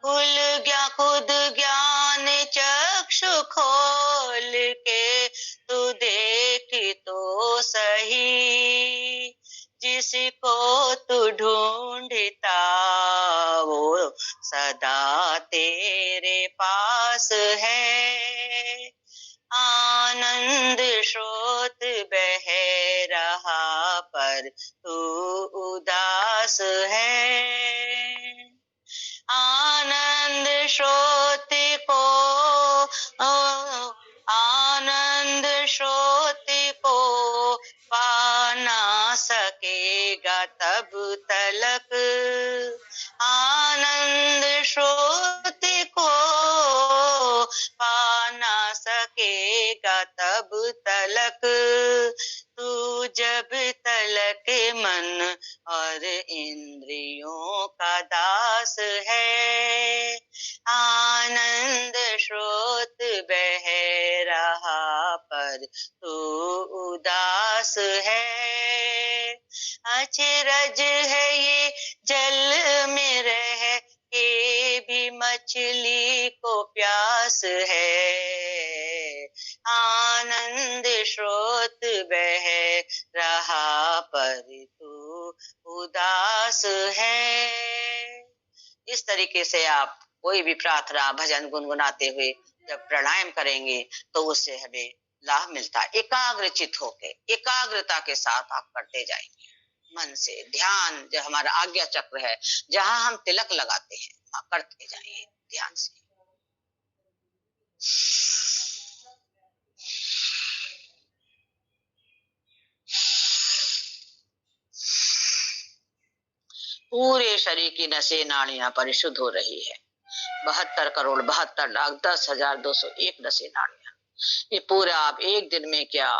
खुद ज्ञान चक्षु खोल के तू देख तो सही। जिसको तू ढूंढता वो सदा तेरे पास है। आनंद स्रोत बह रहा पर तू उदास है। आनंद स्रोत को आनंद स्रोत को पा ना सकेगा तब तलक। आनंद स्रोत को पा ना सकेगा तब तलक। तू जब तलक मन और इंद्रियों का दास है। आनंद स्रोत बह रहा पर तू उदास है। अचरज है ये जल में रह के भी मछली को प्यास है, आनंद स्रोत बह रहा पर तू उदास है। इस तरीके से आप कोई भी प्रार्थना भजन गुनगुनाते हुए जब प्राणायाम करेंगे तो उससे हमें लाभ मिलता है। एकाग्रचित होके एकाग्रता के साथ आप करते जाएंगे, मन से ध्यान, जो हमारा आज्ञा चक्र है जहां हम तिलक लगाते हैं वहां करते जाइए ध्यान से। पूरे शरीर की नसें नाड़ियां परिशुद्ध हो रही है। 72 करोड़ 72 लाख 10,201 नसें नाड़ियां, ये पूरा आप एक दिन में क्या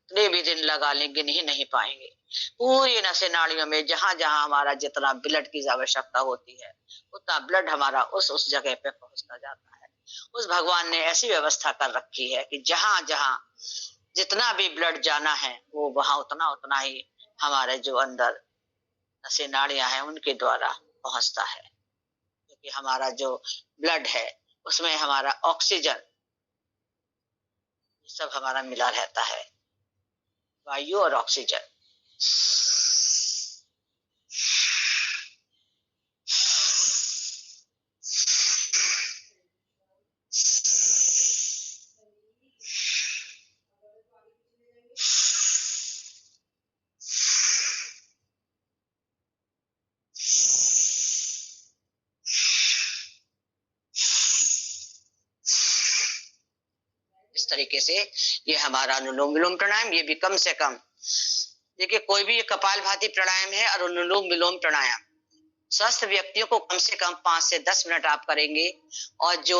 कितने भी दिन लगा लें गिन ही नहीं पाएंगे। पूरी नसें नाड़ियों में जहां जहां हमारा जितना ब्लड की आवश्यकता होती है उतना ब्लड हमारा उस जगह पे पहुंचता जाता है। उस भगवान ने ऐसी व्यवस्था कर रखी है कि जहां जहां जितना भी ब्लड जाना है वो वहां उतना उतना ही हमारे जो अंदर नसें नाड़ियां हैं उनके द्वारा पहुंचता है, क्योंकि हमारा जो ब्लड है उसमें हमारा ऑक्सीजन सब हमारा मिला रहता है, वायु और ऑक्सीजन। इस तरीके से ये हमारा अनुलोम विलोम प्राणायाम, ये भी कम से कम देखिए, कोई भी कपाल भाती प्राणायाम है और अनुलोम विलोम प्राणायाम स्वस्थ व्यक्तियों को कम से कम 5 से 10 मिनट आप करेंगे, और जो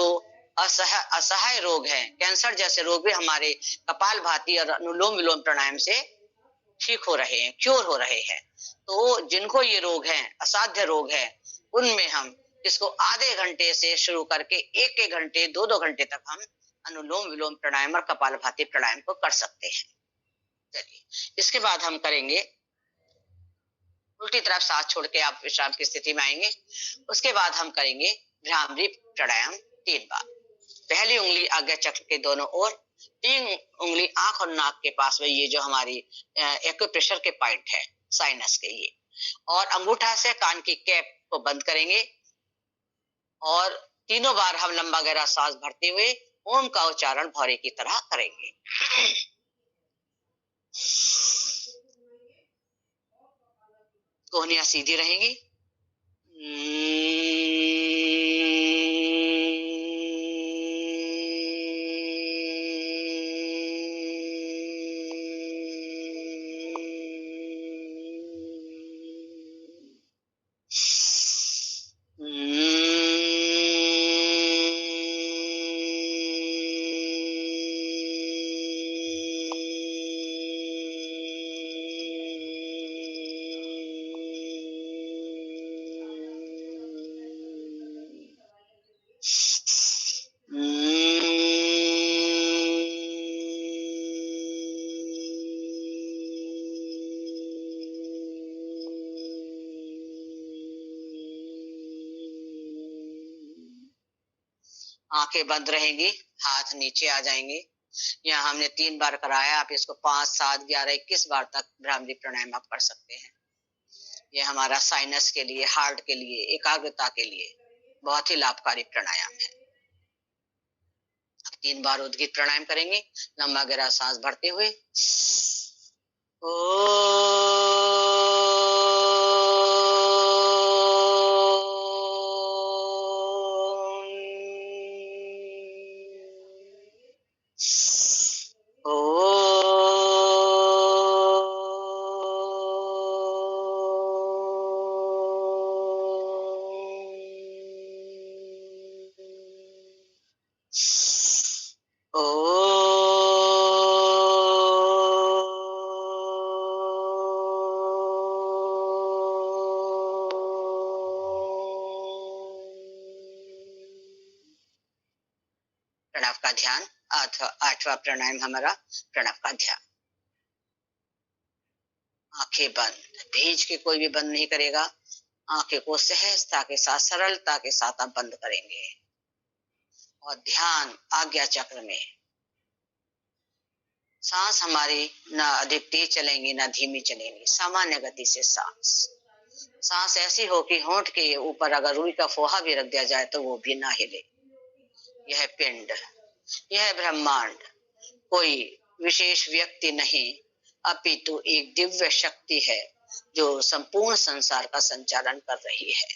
असहाय रोग है, कैंसर जैसे रोग भी हमारे कपाल भाती और अनुलोम विलोम प्राणायाम से ठीक हो रहे हैं, क्योर हो रहे हैं। तो जिनको ये रोग है, असाध्य रोग है, उनमें हम इसको आधे घंटे से शुरू करके 1-1 घंटे 2-2 घंटे तक हम अनुलोम विलोम प्राणायाम और कपालभाति प्राणायाम को कर सकते हैं। चलिए, इसके बाद हम करेंगे उल्टी तरफ सांस छोड़ के आप विश्राम की स्थिति में आएंगे। उसके बाद हम करेंगे भ्रामरी प्राणायाम 3 बार। पहली उंगली आज्ञा चक्र के दोनों ओर, 3 उंगली आंख और नाक के पास में, ये जो हमारी एक्यूप्रेशर के पॉइंट है साइनस के, ये, और अंगूठा से कान की कैप को बंद करेंगे और तीनों बार हम लंबा गहरा सांस भरते हुए ओम का उच्चारण भौरे की तरह करेंगे। कोहनियां सीधी रहेंगी। आंखें बंद रहेंगी, हाथ नीचे आ जाएंगे। यहाँ हमने 3 बार कराया, आप इसको 5, 7, 11, 21 बार तक भ्रामरी प्राणायाम आप कर सकते हैं। ये हमारा साइनस के लिए, हार्ट के लिए, एकाग्रता के लिए बहुत ही लाभकारी प्राणायाम है। 3 बार उद्गीत प्राणायाम करेंगे, लंबा गहरा सांस भरते हुए। प्रणव का ध्यान, 8वां प्राणायाम हमारा प्रणव का ध्यान। आंखें बंद, भीज के कोई भी बंद नहीं करेगा। आंखें को सहजता के साथ, सरलता के साथ आप बंद करेंगे और ध्यान आज्ञा चक्र में सांस हमारी ना अधिक तेज चलेंगी ना धीमी चलेंगी, सामान्य गति से सांस ऐसी हो कि होंठ के ऊपर अगर रुई का फोहा भी रख दिया जाए तो वो भी ना हिले। यह पिंड, यह ब्रह्मांड कोई विशेष व्यक्ति नहीं, अपितु एक दिव्य शक्ति है जो संपूर्ण संसार का संचालन कर रही है।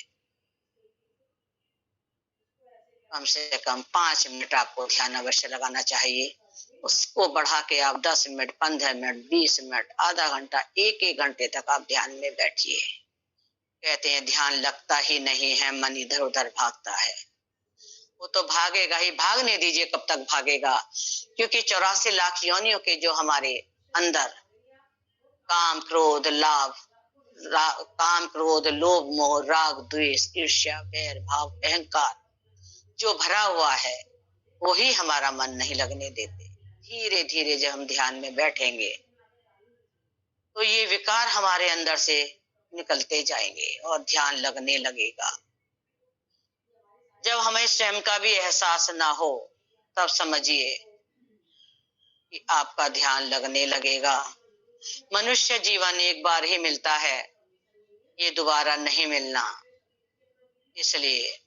कम से कम 5 मिनट आपको ध्यान अवश्य लगाना चाहिए। उसको बढ़ा के आप 10 मिनट, 15 मिनट, 20 मिनट, आधा घंटा, एक घंटे तक आप ध्यान में बैठिए। कहते हैं ध्यान लगता ही नहीं है, मन इधर उधर भागता है। वो तो भागेगा ही, भागने दीजिए। कब तक भागेगा? क्योंकि 84 लाख योनियों के जो हमारे अंदर काम क्रोध लोभ मोह राग द्वेष ईर्ष्या वैर भाव अहंकार जो भरा हुआ है, वही हमारा मन नहीं लगने देते। धीरे धीरे जब हम ध्यान में बैठेंगे तो ये विकार हमारे अंदर से निकलते जाएंगे और ध्यान लगने लगेगा। जब हमें स्वयं का भी एहसास ना हो तब समझिए कि आपका ध्यान लगने लगेगा। मनुष्य जीवन एक बार ही मिलता है, ये दोबारा नहीं मिलना। इसलिए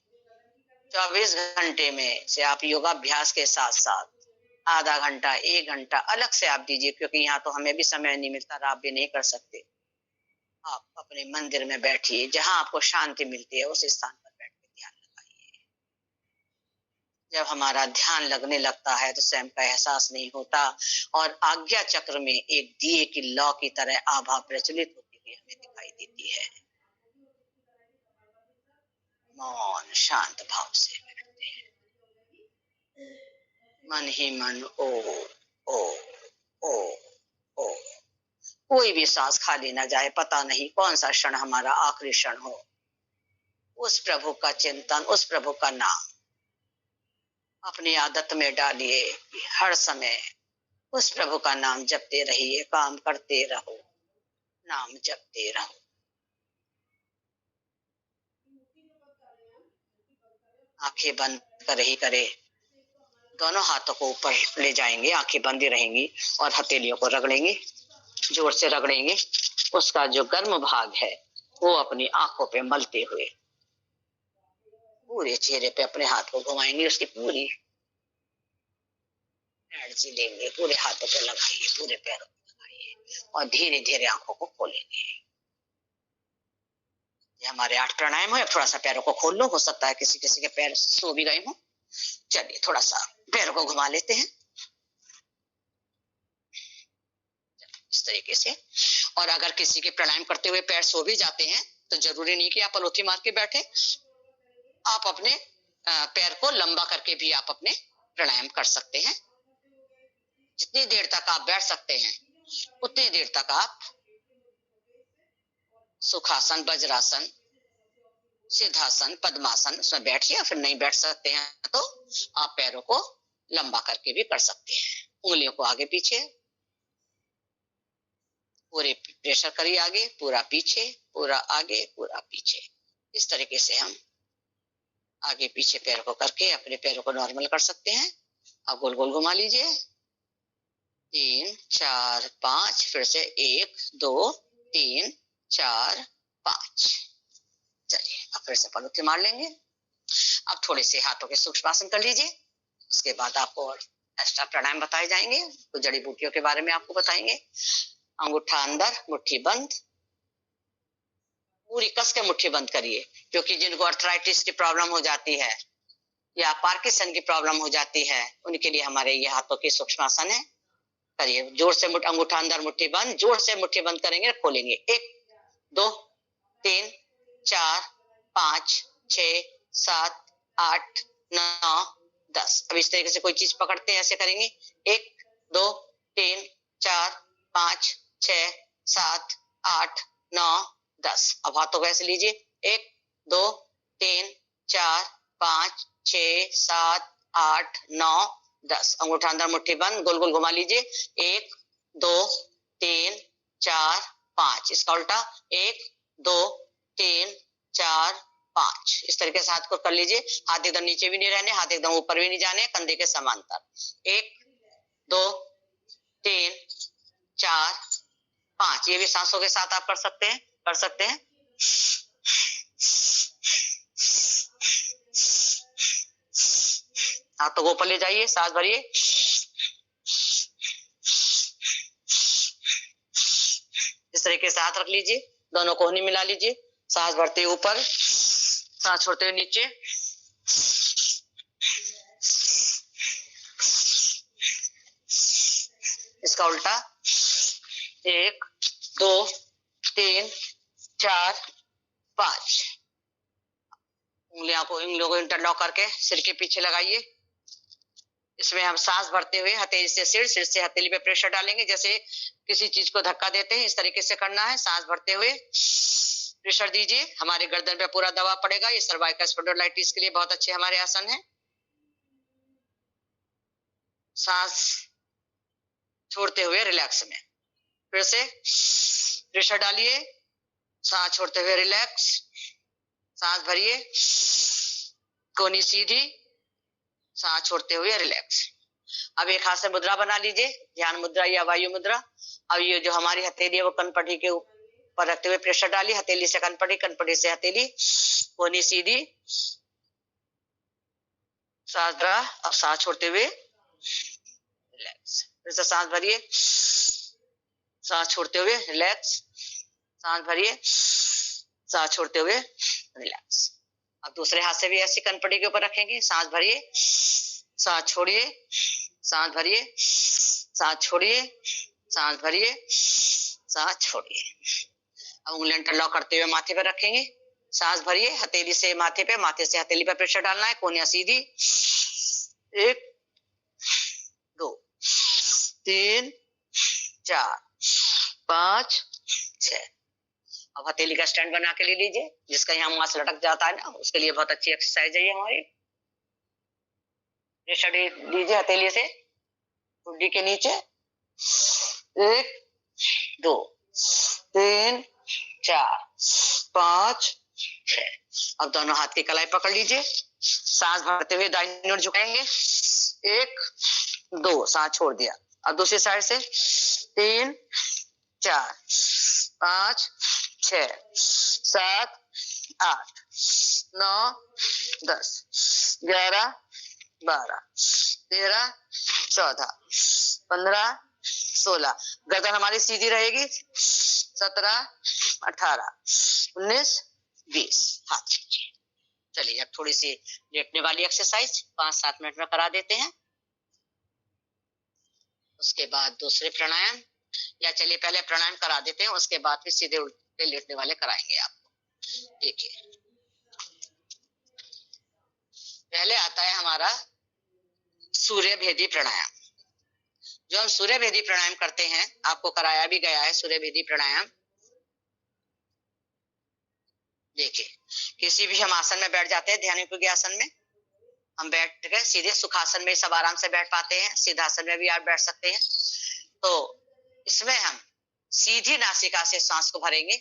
24 घंटे में से आप योगाभ्यास के साथ साथ आधा घंटा, 1 घंटा अलग से आप दीजिए, क्योंकि यहाँ तो हमें भी समय नहीं मिलता, आप भी नहीं कर सकते। आप अपने मंदिर में बैठिए, जहां आपको शांति मिलती है उस स्थान पर बैठ के ध्यान लगाइए। जब हमारा ध्यान लगने लगता है तो स्वयं का एहसास नहीं होता और आज्ञा चक्र में एक दिए की लौ की तरह आभा प्रचलित होती हुई हमें दिखाई देती है। मौन शांत भाव से बैठते हैं, मन ही मन ओ ओ ओ ओ। कोई भी सांस खाली ना जाए, पता नहीं कौन सा क्षण हमारा आखिरी क्षण हो। उस प्रभु का चिंतन, उस प्रभु का नाम अपनी आदत में डालिए। हर समय उस प्रभु का नाम जपते रहिए, काम करते रहो, नाम जपते रहो। आंखें बंद कर ही करे, दोनों हाथों को ऊपर ले जाएंगे, आंखें बंद ही रहेंगी और हथेलियों को रगड़ेंगे, जोर से रगड़ेंगे। उसका जो गर्म भाग है वो अपनी आंखों पे मलते हुए पूरे चेहरे पे अपने हाथ को घुमाएंगे, उसकी पूरी एनर्जी लेंगे, पूरे हाथों पे लगाइए, पूरे पैरों पे लगाइए और धीरे धीरे आंखों को खोलेंगे। ये हमारे 8 प्राणायाम है। थोड़ा सा पैरों को खोल लो, हो सकता है किसी किसी के पैर सो भी गए हों। चलिए थोड़ा सा पैरों को घुमा लेते हैं इस तरीके से। और अगर किसी के प्राणायाम करते हुए पैर सो भी जाते हैं तो जरूरी नहीं कि आप पलोथी मार के बैठे, आप अपने पैर को लंबा करके भी आप अपने प्राणायाम कर सकते हैं। जितनी देर तक आप बैठ सकते हैं उतनी देर तक आप सुखासन, वज्रासन, सिद्धासन, पद्मासन उसमें बैठिए। फिर नहीं बैठ सकते हैं तो आप पैरों को लंबा करके भी कर सकते हैं। उंगलियों को आगे पीछे, पूरे प्रेशर करिए, आगे पूरा पीछे, पूरा आगे पूरा पीछे। इस तरीके से हम आगे पीछे पैर को करके अपने पैरों को नॉर्मल कर सकते हैं। अब गोल गोल घुमा लीजिए, 3 4 5, फिर से 1 2 3 4 5। चलिए अब फिर से पलथी मार लेंगे। अब थोड़े से हाथों के सूक्ष्मासन कर लीजिए। उसके बाद आपको और एक्स्ट्रा प्राणायाम बताए जाएंगे, कुछ जड़ी बूटियों के बारे में आपको बताएंगे। अंगूठा अंदर, मुट्ठी बंद, पूरी कस के मुट्ठी बंद करिए, क्योंकि जिनको अर्थराइटिस की प्रॉब्लम हो जाती है या पार्किंसन की प्रॉब्लम हो जाती है उनके लिए हमारे ये हाथों के सूक्ष्मासन है। करिए, जोर से अंगूठा अंदर, मुट्ठी बंद, जोर से मुट्ठी बंद करेंगे, खोलेंगे। 1 2 3 4 5 6 7 8 9 10। अब इस तरीके से कोई चीज पकड़ते हैं, ऐसे करेंगे। 1 2 3 4 5 6 7 8 9 10। अब हाथों को ऐसे लीजिए, 1 2 3 4 5 6 7 8 9 10। अंगूठा अंदर, मुट्ठी बंद, गोल गोल घुमा लीजिए। 1 2 3 4 5, इसका उल्टा 1 2 3 4 5, इस तरीके से हाथ को कर लीजिए। हाथ एकदम नीचे भी नहीं रहने, हाथ एकदम ऊपर भी नहीं जाने, कंधे के समांतर। 1 2 3 4 5, ये भी सांसों के साथ आप कर सकते हैं, कर सकते हैं। हाथों को ऊपर ले जाइए, सांस भरिए। इस तरीके से हाथ रख लीजिए, दोनों कोहनी मिला लीजिए, सांस भरते हुए ऊपर, सांस छोड़ते हुए नीचे। इसका उल्टा 1 2 3 4 5, उंगलियों को इंटरलॉक करके सिर के पीछे लगाइए। इसमें हम सांस भरते हुए हथेली से सिर से हथेली पे प्रेशर डालेंगे, जैसे किसी चीज को धक्का देते हैं, इस तरीके से करना है। सांस भरते हुए प्रेशर दीजिए, हमारे गर्दन पे पूरा दबाव पड़ेगा। ये सर्वाइकल स्पॉन्डिलोलाइटिस के लिए बहुत अच्छे हमारे आसन है। सांस छोड़ते हुए रिलैक्स में, फिर से प्रेशर डालिए, सांस छोड़ते हुए रिलैक्स, सांस भरिए, कोहनी सीधी, सांस छोड़ते हुए रिलैक्स। अब एक हाथ से मुद्रा बना लीजिए, ध्यान मुद्रा या वायु मुद्रा। अब ये जो हमारी हथेली है वो कनपटी के ऊपर रखते हुए प्रेशर डालिए, हथेली से कनपटी, कनपटी से हथेली, कोहनी सीधी, सांस भरा। अब सांस छोड़ते हुए रिलैक्स, फिर से सांस भरिए, सांस छोड़ते हुए रिलैक्स, सांस भरिए, सांस छोड़ते हुए रिलैक्स। अब दूसरे हाथ से भी ऐसी कनपटी के ऊपर रखेंगे, सांस भरिए, सांस छोड़िए, सांस भरिए, सांस छोड़िए, सांस भरिए, सांस छोड़िए। अब उंगलियां इंटरलॉक करते हुए माथे पर रखेंगे, सांस भरिए, हथेली से माथे पे, माथे से हथेली पर प्रेशर डालना है, कोहनियां सीधी। 1 2 3 4 5 6। अब हथेली का स्टैंड बना के ले लीजिए, जिसका यहाँ मांस लटक जाता है ना, उसके लिए बहुत अच्छी एक्सरसाइज है ये हमारी। प्रेशर लीजिए हथेली से ठुड्डी के नीचे। 1 2 3 4 5 6। अब दोनों हाथ की कलाई पकड़ लीजिए, सांस भरते हुए दाहिनी ओर झुकाएंगे। 1 2, सांस छोड़ दिया। अब दूसरी साइड से 3 4 5 6 7 8 9 10 11 12 13 14 15 16। गर्दन हमारी सीधी रहेगी। 17 18 19 20। हाथ खींचिए। चलिए अब थोड़ी सी लेटने वाली एक्सरसाइज 5-7 मिनट में करा देते हैं। उसके बाद दूसरे प्राणायाम, या चलिए पहले प्राणायाम करा देते हैं, उसके बाद फिर सीधे उल्टे लेटने वाले कराएंगे आपको। देखिए पहले आता है हमारा सूर्य भेदी प्राणायाम। जो हम सूर्य भेदी प्राणायाम करते हैं, आपको कराया भी गया है सूर्य भेदी प्राणायाम। देखिए किसी भी हम आसन में बैठ जाते हैं, ध्यान योगी आसन में हम बैठ गए, सीधे सुखासन में सब आराम से बैठ पाते हैं, सिद्धासन में भी आप बैठ सकते हैं। तो इसमें हम सीधी नासिका से सांस को भरेंगे।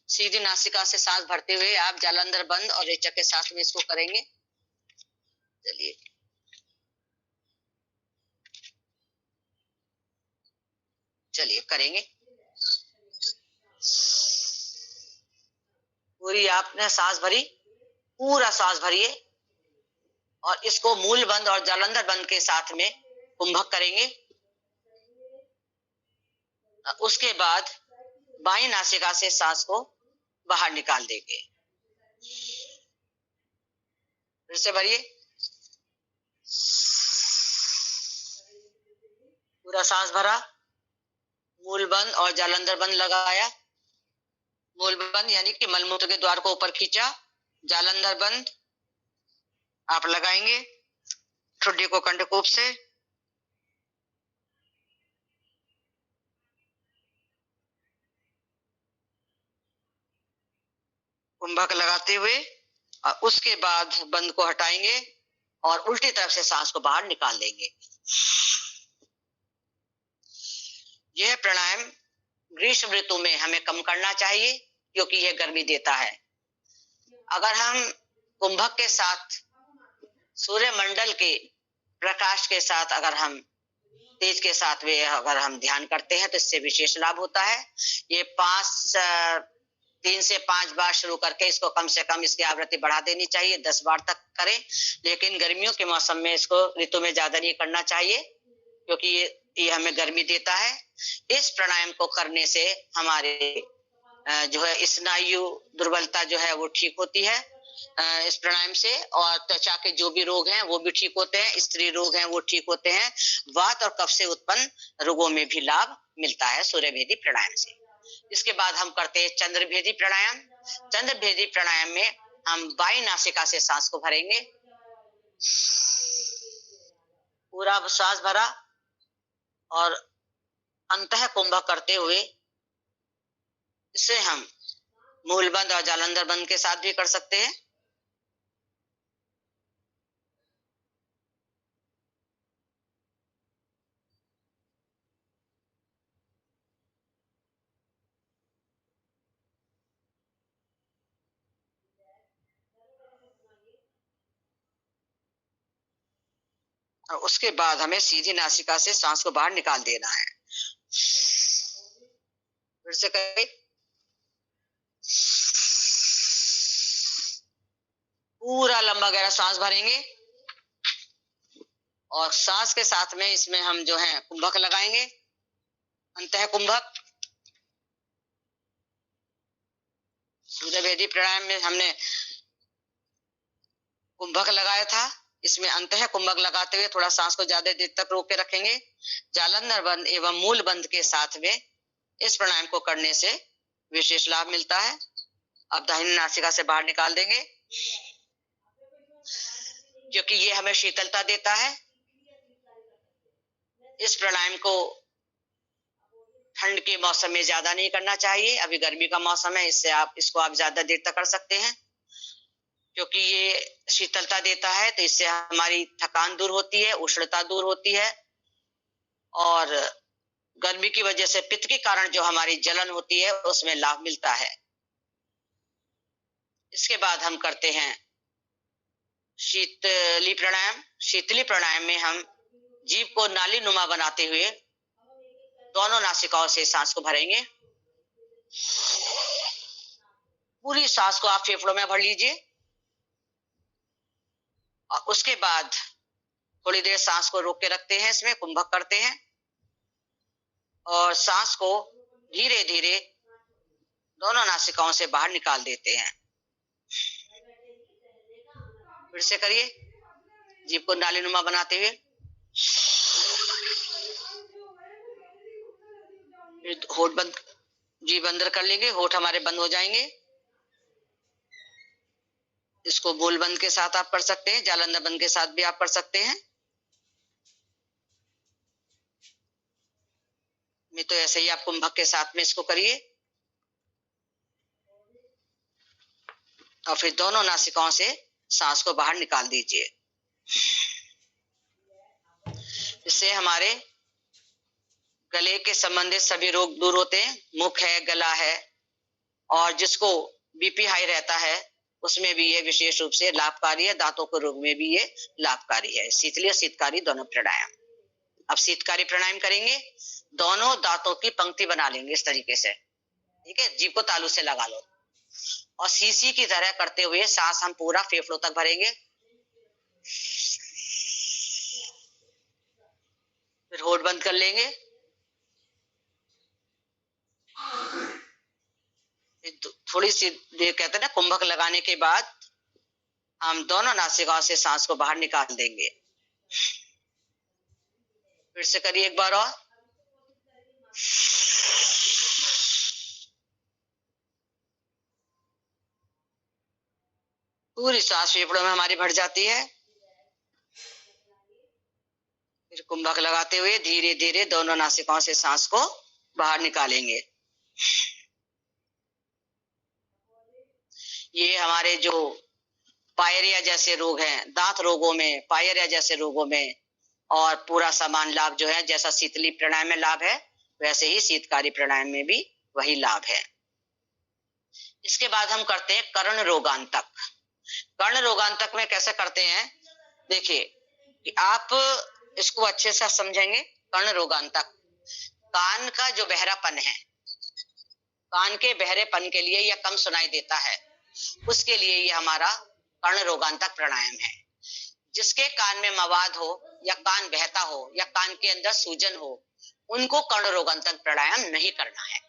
सीधी नासिका से सांस भरते हुए आप जालंधर बंद और रेचक के साथ में इसको करेंगे। चलिए चलिए करेंगे। पूरी आपने सांस भरी, पूरा सांस भरिए और इसको मूल बंद और जालंधर बंद के साथ में कुंभक करेंगे। उसके बाद बाईं नासिका से सांस को बाहर निकाल देंगे। फिर से भरिए, पूरा सांस भरा, मूल बंद और जालंधर बंद लगाया। मूल बंद यानी कि मलमूत्र के द्वार को ऊपर खींचा, जालंधर बंद आप लगाएंगे ठुड्डी को कंठकूप से। कुंभक लगाते हुए और उसके बाद बंद को हटाएंगे और उल्टी तरफ से सांस को बाहर निकाल देंगे। यह प्राणायाम ग्रीष्म ऋतु में हमें कम करना चाहिए क्योंकि यह गर्मी देता है। अगर हम कुंभक के साथ सूर्य मंडल के प्रकाश के साथ अगर हम तेज के साथ में अगर हम ध्यान करते हैं तो इससे विशेष लाभ होता है। ये 3 से 5 बार शुरू करके इसको कम से कम इसकी आवृत्ति बढ़ा देनी चाहिए, 10 बार तक करें। लेकिन गर्मियों के मौसम में इसको ऋतु में ज्यादा नहीं करना चाहिए क्योंकि ये हमें गर्मी देता है। इस प्राणायाम को करने से हमारे जो है स्नायु दुर्बलता जो है वो ठीक होती है इस प्राणायाम से, और त्वचा के जो भी रोग हैं वो भी ठीक होते हैं, स्त्री रोग हैं वो ठीक होते हैं, वात और कफ से उत्पन्न रोगों में भी लाभ मिलता है सूर्यभेदी प्राणायाम से। इसके बाद हम करते हैं चंद्रभेदी प्राणायाम। चंद्रभेदी प्राणायाम में हम बाई नासिका से सांस को भरेंगे, पूरा श्वास भरा और अंतः कुंभक करते हुए इसे हम मूलबंद और जालंधर बंद के साथ भी कर सकते हैं। और उसके बाद हमें सीधी नासिका से सांस को बाहर निकाल देना है। फिर से करें, पूरा लंबा गहरा सांस भरेंगे और सांस के साथ में इसमें हम जो है कुंभक लगाएंगे, अंतः कुंभक। सूर्यभेदी प्राणायाम में हमने कुंभक लगाया था, इसमें अंतः कुंभक लगाते हुए थोड़ा सांस को ज्यादा देर तक रोक के रखेंगे। जालंधर बंद एवं मूल बंद के साथ में इस प्राणायाम को करने से विशेष लाभ मिलता है। अब दाहिनी नासिका से बाहर निकाल देंगे क्योंकि ये हमें शीतलता देता है। इस प्राणायाम को ठंड के मौसम में ज्यादा नहीं करना चाहिए, अभी गर्मी का मौसम है, इससे आप ज्यादा देर तक कर सकते हैं क्योंकि ये शीतलता देता है, तो इससे हमारी थकान दूर होती है, उष्णता दूर होती है, और गर्मी की वजह से पित्त के कारण जो हमारी जलन होती है उसमें लाभ मिलता है। इसके बाद हम करते हैं शीतली प्राणायाम। शीतली प्राणायाम में हम जीभ को नाली नुमा बनाते हुए दोनों नासिकाओं से सांस को भरेंगे। पूरी सांस को आप फेफड़ों में भर लीजिए और उसके बाद थोड़ी देर सांस को रोक के रखते हैं, इसमें कुंभक करते हैं और सांस को धीरे धीरे दोनों नासिकाओं से बाहर निकाल देते हैं। फिर से करिए, जीभ को नालीनुमा बनाते हुए। होठ बंद, जीभ अंदर कर लेंगे, होठ हमारे बंद हो जाएंगे। इसको बोल बंद के साथ आप कर सकते हैं, जालंधर बंद के साथ भी आप कर सकते हैं। नहीं तो ऐसे ही आप कुंभक के साथ में इसको करिए और फिर दोनों नासिकाओं से सांस को बाहर निकाल दीजिए। इससे हमारे गले के संबंधित सभी रोग दूर होते हैं। मुख है, गला है, और जिसको बीपी हाई रहता है उसमें भी ये विशेष रूप से लाभकारी है। दांतों के रोग में भी ये लाभकारी है। शीतली और शीतकारी दोनों प्राणायाम। अब शीतकारी प्राणायाम करेंगे, दोनों दांतों की पंक्ति बना लेंगे इस तरीके से, ठीक है। जीभ को तालू से लगा लो और सीसी की तरह करते हुए सांस हम पूरा फेफड़ों तक भरेंगे। फिर होठ बंद कर लेंगे। थोड़ी सी देर कहते हैं ना, कुंभक लगाने के बाद हम दोनों नासिकाओं से सांस को बाहर निकाल देंगे। फिर से करिए एक बार और। पूरी सांस फेफड़ों में हमारी भर जाती है। फिर कुंभक लगाते हुए धीरे धीरे दोनों नासिकाओं से सांस को बाहर निकालेंगे। ये हमारे जो पायरिया जैसे रोग हैं, दांत रोगों में, पायरिया जैसे रोगों में, और पूरा समान लाभ जो है, जैसा शीतली प्राणायाम में लाभ है वैसे ही शीतकारी प्राणायाम में भी वही लाभ है। इसके बाद हम करते हैं कर्ण रोगांतक। कर्ण रोगांतक में कैसे करते हैं, देखिए कि आप इसको अच्छे से समझेंगे। कर्ण रोगांतक कान का जो बहरापन है, कान के बहरेपन के लिए या कम सुनाई देता है, उसके लिए ये हमारा कर्ण रोगांतक प्राणायाम है। जिसके कान में मवाद हो या कान बहता हो या कान के अंदर सूजन हो, उनको कर्ण रोगांतक प्राणायाम नहीं करना है।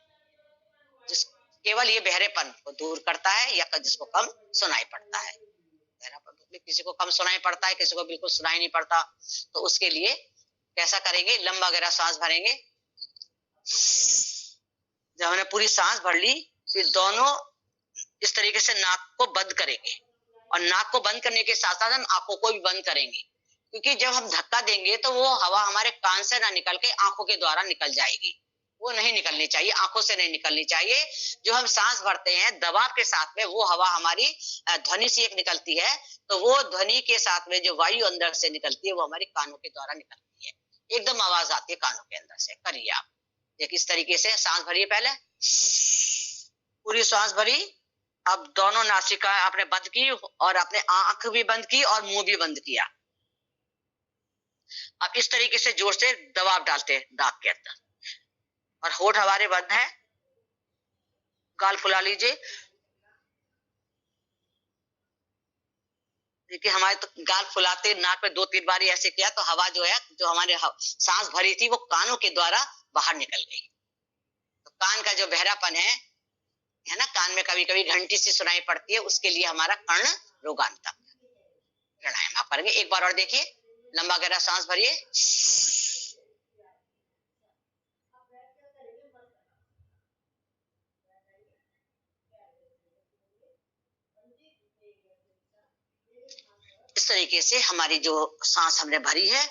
जिस केवल ये बहरेपन को दूर करता है या जिसको कम सुनाई पड़ता है, बहरापन किसी को कम सुनाई पड़ता है, किसी को बिल्कुल सुनाई नहीं पड़ता, तो उसके लिए कैसा करेंगे, लंबा गहरा सांस भरेंगे। जब हमने पूरी सांस भर ली, फिर दोनों इस तरीके से नाक को बंद करेंगे, और नाक को बंद करने के साथ साथ हम आंखों को भी बंद करेंगे, क्योंकि जब हम धक्का देंगे तो वो हवा हमारे कान से ना निकल के आंखों के द्वारा निकल जाएगी। वो नहीं निकलनी चाहिए, आंखों से नहीं निकलनी चाहिए। जो हम सांस भरते हैं दबाव के साथ में, वो हवा हमारी ध्वनि से एक निकलती है, तो वो ध्वनि के साथ में जो वायु अंदर से निकलती है वो हमारी कानों के द्वारा निकलती है, एकदम आवाज आती है कानों के अंदर से। करिए आप, देखिए इस तरीके से सांस भरिए, पहले पूरी सांस भरी, अब दोनों नासिका आपने बंद की और आपने आंख भी बंद की और मुंह भी बंद किया। अब इस तरीके से जोर से दबाव डालते हैं दांत के अंदर, और होठ हमारे बंद है, गाल फुला लीजिए। देखिए हमारे तो गाल फुलाते नाक में 2-3 बार ऐसे किया तो हवा जो है, जो हमारे सांस भरी थी वो कानों के द्वारा बाहर निकल गई। तो कान का जो बहरापन है ना, कान में कभी कभी घंटी सी सुनाई पड़ती है, उसके लिए हमारा कर्ण रोगांतक प्राणायाम आप करेंगे। एक बार और देखिए, लंबा गहरा सांस भरिए, इस तरीके से हमारी जो सांस हमने भरी है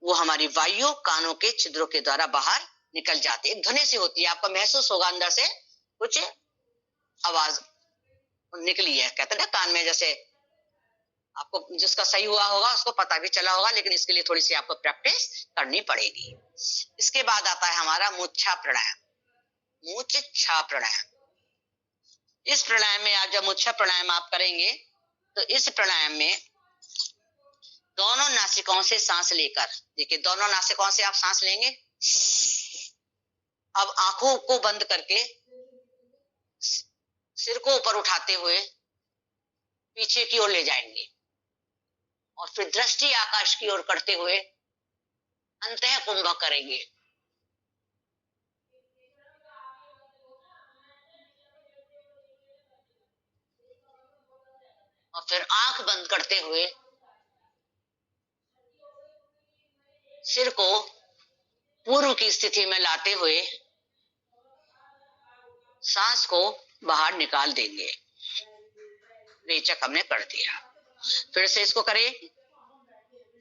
वो हमारी वायु कानों के छिद्रों के द्वारा बाहर निकल जाती है। एक ध्वनि सी होती है, आपको महसूस होगा अंदर से कुछ आवाज निकली है, कहते हैं ना कान में, जैसे आपको जिसका सही हुआ होगा उसको पता भी चला होगा, लेकिन इसके लिए थोड़ी सी आपको प्रैक्टिस करनी पड़ेगी। इसके बाद आता है हमारा मूर्छा प्राणायाम। मूर्छा प्राणायाम, इस प्राणायाम में आप जब मूर्छा प्राणायाम आप करेंगे तो इस प्राणायाम में दोनों नासिकाओं से सांस लेकर, देखिए दोनों नासिकाओं से आप सांस लेंगे। अब आंखों को बंद करके सिर को ऊपर उठाते हुए पीछे की ओर ले जाएंगे, और फिर दृष्टि आकाश की ओर करते हुए अंतः कुंभक करेंगे। और फिर आंख बंद करते हुए सिर को पूर्व की स्थिति में लाते हुए सांस को बाहर निकाल देंगे। रेचक हमने कर दिया। फिर से इसको करिए,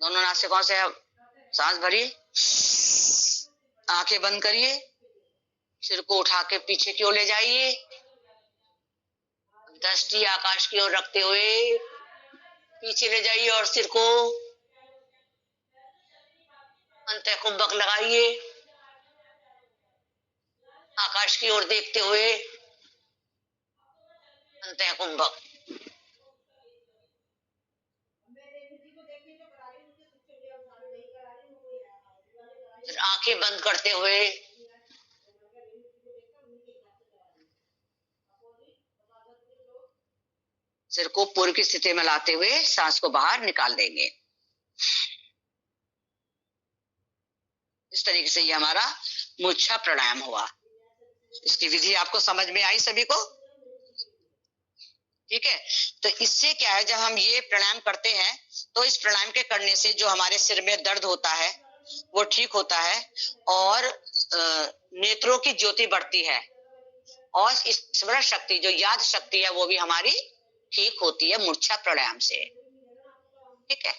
दोनों नासिकों से सांस भरिए, आंखें बंद करिए, सिर को उठा के पीछे की ओर ले जाइए, दृष्टि आकाश की ओर रखते हुए पीछे ले जाइए, और सिर को अंतः कुंभक लगाइए, आकाश की ओर देखते हुए अंतः कुंभक। फिर आंखें बंद करते हुए सिर को पूर्व की स्थिति में लाते हुए सांस को बाहर निकाल देंगे। इस तरीके से ये हमारा मूर्छा प्राणायाम हुआ। इसकी विधि आपको समझ में आई सभी को? ठीक है। तो इससे क्या है, जब हम ये प्राणायाम करते हैं तो इस प्राणायाम के करने से जो हमारे सिर में दर्द होता है वो ठीक होता है, और नेत्रों की ज्योति बढ़ती है, और स्मरण शक्ति जो याद शक्ति है वो भी हमारी ठीक होती है मूर्छा प्राणायाम से। ठीक है।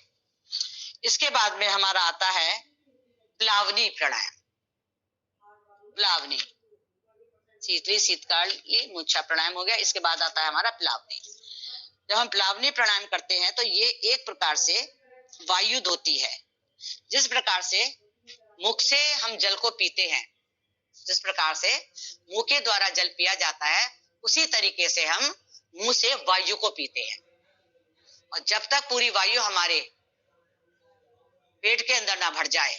इसके बाद में हमारा आता है प्लावनी प्राणायाम। प्लावनी, शीतली शीतकाली मूर्छा प्राणायाम हो गया। इसके बाद आता है हमारा प्लावनी। जब हम प्लावनी प्राणायाम करते हैं तो ये एक प्रकार से वायु होती है। जिस प्रकार से मुख से हम जल को पीते हैं, जिस प्रकार से मुंह के द्वारा जल पिया जाता है, उसी तरीके से हम मुंह से वायु को पीते हैं। और जब तक पूरी वायु हमारे पेट के अंदर ना भर जाए,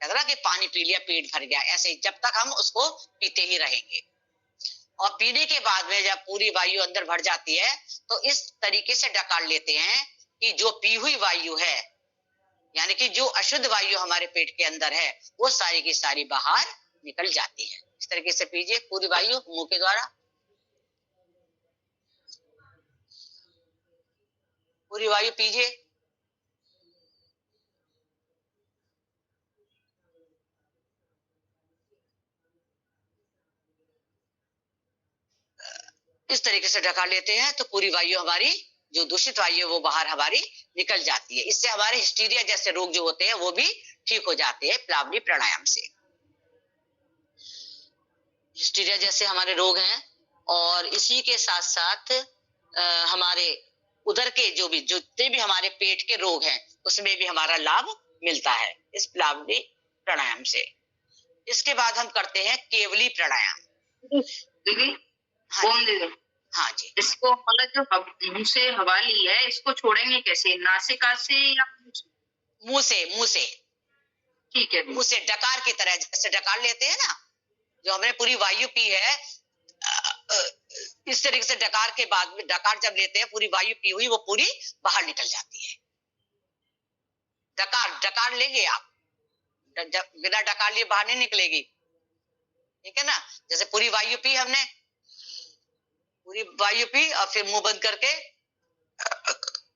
लग रहा कि पानी पी लिया पेट भर गया, ऐसे ही जब तक हम उसको पीते ही रहेंगे। और पीने के बाद में जब पूरी वायु अंदर भर जाती है तो इस तरीके से डकार लेते हैं कि जो पी हुई वायु है, यानी कि जो अशुद्ध वायु हमारे पेट के अंदर है, वो सारी की सारी बाहर निकल जाती है। इस तरीके से पीजिए पूरी वायु मुंह के द्वारा, पूरी वायु पीजिए। इस तरीके से ढका लेते हैं तो पूरी वायु हमारी, जो दूषित वायु है वो बाहर हमारी निकल जाती है। इससे हमारे हिस्टीरिया जैसे रोग जो होते हैं वो भी ठीक हो जाते हैं प्लावनी प्राणायाम से। हिस्टीरिया जैसे हमारे रोग हैं, और इसी के साथ साथ हमारे उधर के जो भी जितने भी हमारे पेट के रोग हैं उसमें भी हमारा लाभ मिलता है इस प्लावनी प्राणायाम से। इसके बाद हम करते हैं केवली प्राणायाम। हाँ जी, इसको मतलब जो मुंह से हवा ली है इसको छोड़ेंगे कैसे, नासिका से या मुंह से? मुंह से, ठीक है, मुंह से डकार की तरह, जैसे डकार लेते हैं ना, जो हमने पूरी वायु पी है, इस तरीके से डकार के बाद में, डकार जब लेते हैं पूरी वायु पी हुई वो पूरी बाहर निकल जाती है। डकार डकार लेंगे आप, बिना डकार लिए बाहर नहीं निकलेगी, ठीक है ना। जैसे पूरी वायु पी हमने, पूरी वायु पी और फिर मुंह बंद करके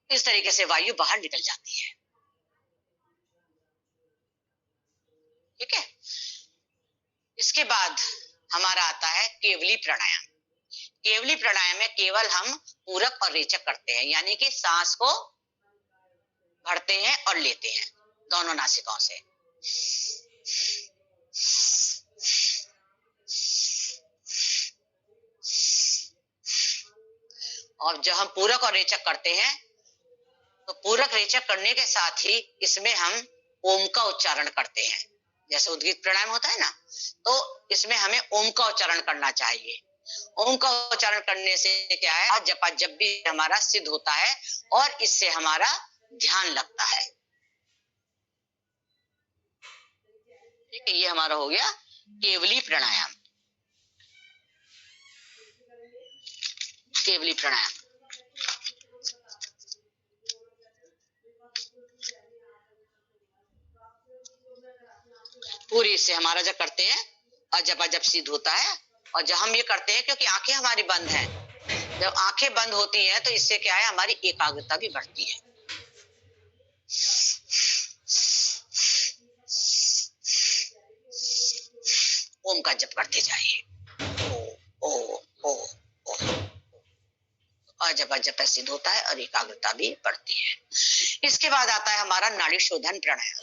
इस तरीके से वायु बाहर निकल जाती है, ठीक है। इसके बाद हमारा आता है केवली प्राणायाम। केवली प्राणायाम में केवल हम पूरक और रेचक करते हैं, यानी कि सांस को भरते हैं और लेते हैं दोनों नासिकाओं से। और जब हम पूरक और रेचक करते हैं तो पूरक रेचक करने के साथ ही इसमें हम ओम का उच्चारण करते हैं। जैसे उद्गीत प्राणायाम होता है ना, तो इसमें हमें ओम का उच्चारण करना चाहिए। ओम का उच्चारण करने से क्या है, जपा जप भी हमारा सिद्ध होता है और इससे हमारा ध्यान लगता है, ठीक है। ये हमारा हो गया केवली प्राणायाम। केवली प्राणायाम पूरी से हमारा जब करते हैं और जब जब सिद्ध होता है। और जब हम ये करते हैं क्योंकि आंखें हमारी बंद हैं, जब आंखें बंद होती हैं तो इससे क्या है, हमारी एकाग्रता भी बढ़ती है। ओम का जप करते जाइए, ओ ओ ओ ओ, और जब जप सिद्ध होता है और एकाग्रता भी बढ़ती है। इसके बाद आता है हमारा नाड़ी शोधन प्राणायाम।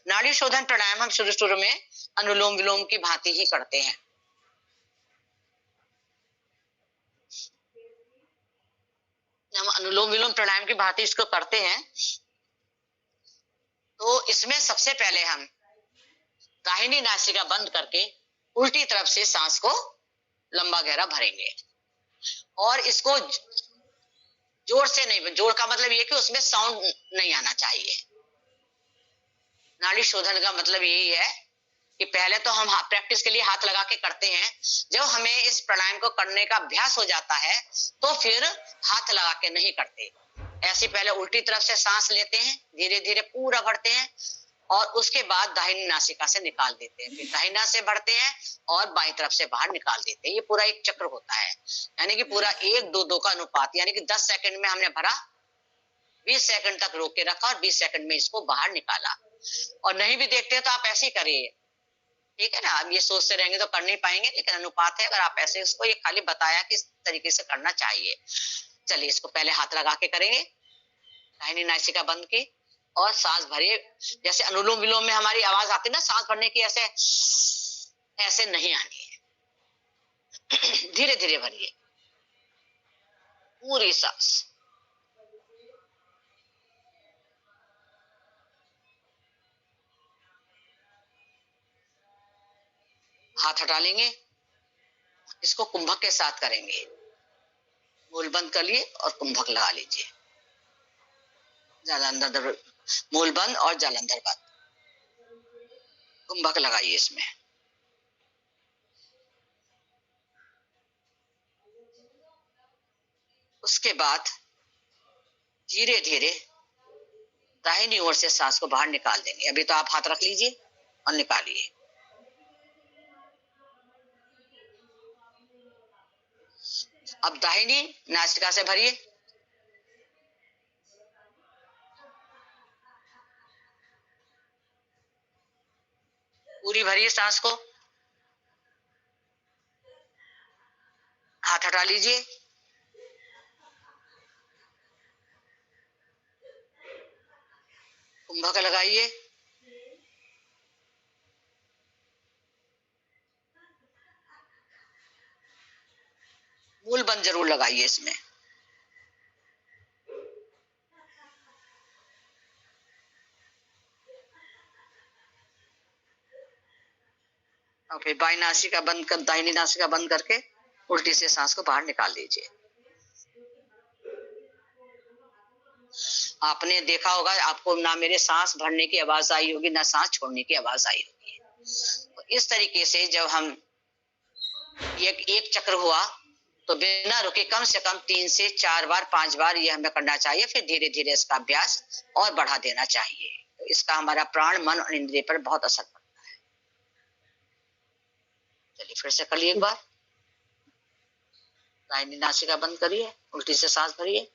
नाड़ी शोधन प्राणायाम हम शुरू शुरू में अनुलोम विलोम की भांति ही करते हैं। हम अनुलोम विलोम प्राणायाम की भांति इसको करते हैं, तो इसमें सबसे पहले हम दाहिनी नासिका बंद करके उल्टी तरफ से सांस को लंबा गहरा भरेंगे, और इसको जोर से नहीं, जोर का मतलब ये कि उसमें साउंड नहीं आना चाहिए। नाड़ी शोधन का मतलब यही है कि पहले तो हम प्रैक्टिस के लिए हाथ लगा के करते हैं, जब हमें इस प्राणायाम को करने का अभ्यास हो जाता है तो फिर हाथ लगा के नहीं करते। ऐसे पहले उल्टी तरफ से सांस लेते हैं, धीरे धीरे पूरा भरते हैं, और उसके बाद दाहिनी नासिका से निकाल देते हैं, फिर दाहिना से भरते हैं और बाईं तरफ से बाहर निकाल देते हैं। ये पूरा एक चक्र होता है, यानी कि पूरा 1-2-2 का अनुपात, यानी कि 10 सेकंड में हमने भरा, 20 सेकंड तक रोक के रखा और 20 सेकंड में इसको बाहर निकाला। और नहीं भी देखते तो आप ऐसे ही करिए, ठीक है ना। अब ये सोचते रहेंगे तो कर नहीं पाएंगे, लेकिन अनुपात है। अगर आप ऐसे इसको ये खाली बताया किस तरीके से करना चाहिए। चलिए इसको पहले हाथ लगा के करेंगे, दाहिनी नासिका बंद की और सांस भरिए। जैसे अनुलोम विलोम में हमारी आवाज आती है ना सांस भरने की, ऐसे ऐसे नहीं आनी है। धीरे धीरे भरिए पूरी सांस, हाथ हटा लेंगे, इसको कुंभक के साथ करेंगे। मूल बंद कर लिए और कुंभक लगा लीजिए। जालंधर, मूल बंद और जालंधर बंद, कुंभक लगाइए इसमें। उसके बाद धीरे धीरे दाहिनी ओर से सांस को बाहर निकाल देंगे। अभी तो आप हाथ रख लीजिए और निकालिए। अब दाहिनी नासिका से भरिए, पूरी भरिए सांस को। हाथ हटा लीजिए, कुंभक लगाइए। मूल बंद जरूर लगाइए इसमें। और फिर बाई नासिका बंद कर, दाहिनी नासिका बंद करके उल्टी से सांस को बाहर निकाल दीजिए। आपने देखा होगा, आपको ना मेरे सांस भरने की आवाज आई होगी, ना सांस छोड़ने की आवाज आई होगी। तो इस तरीके से जब हम एक चक्र हुआ तो बिना रुके कम से कम 3 से 4 बार 5 बार ये हमें करना चाहिए। फिर धीरे धीरे इसका अभ्यास और बढ़ा देना चाहिए। तो इसका हमारा प्राण, मन और इंद्रिय पर बहुत असर पड़ता है। चलिए फिर से कर लिए एक बार। दाहिनी नासिका बंद करिए, उल्टी से सांस भरिए।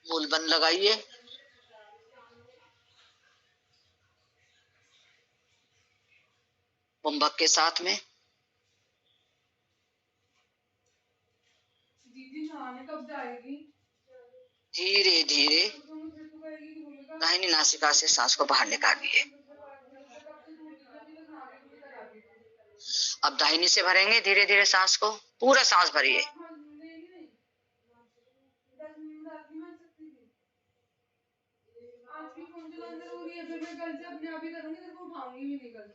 मूल बंद लगाइए। कुंभक के साथ में। दीदी नहाने कब जाएगी? धीरे धीरे दाहिनी नासिका से सांस को बाहर निकालिए। अब दाहिनी से भरेंगे धीरे धीरे सांस को, पूरा सांस भरिए।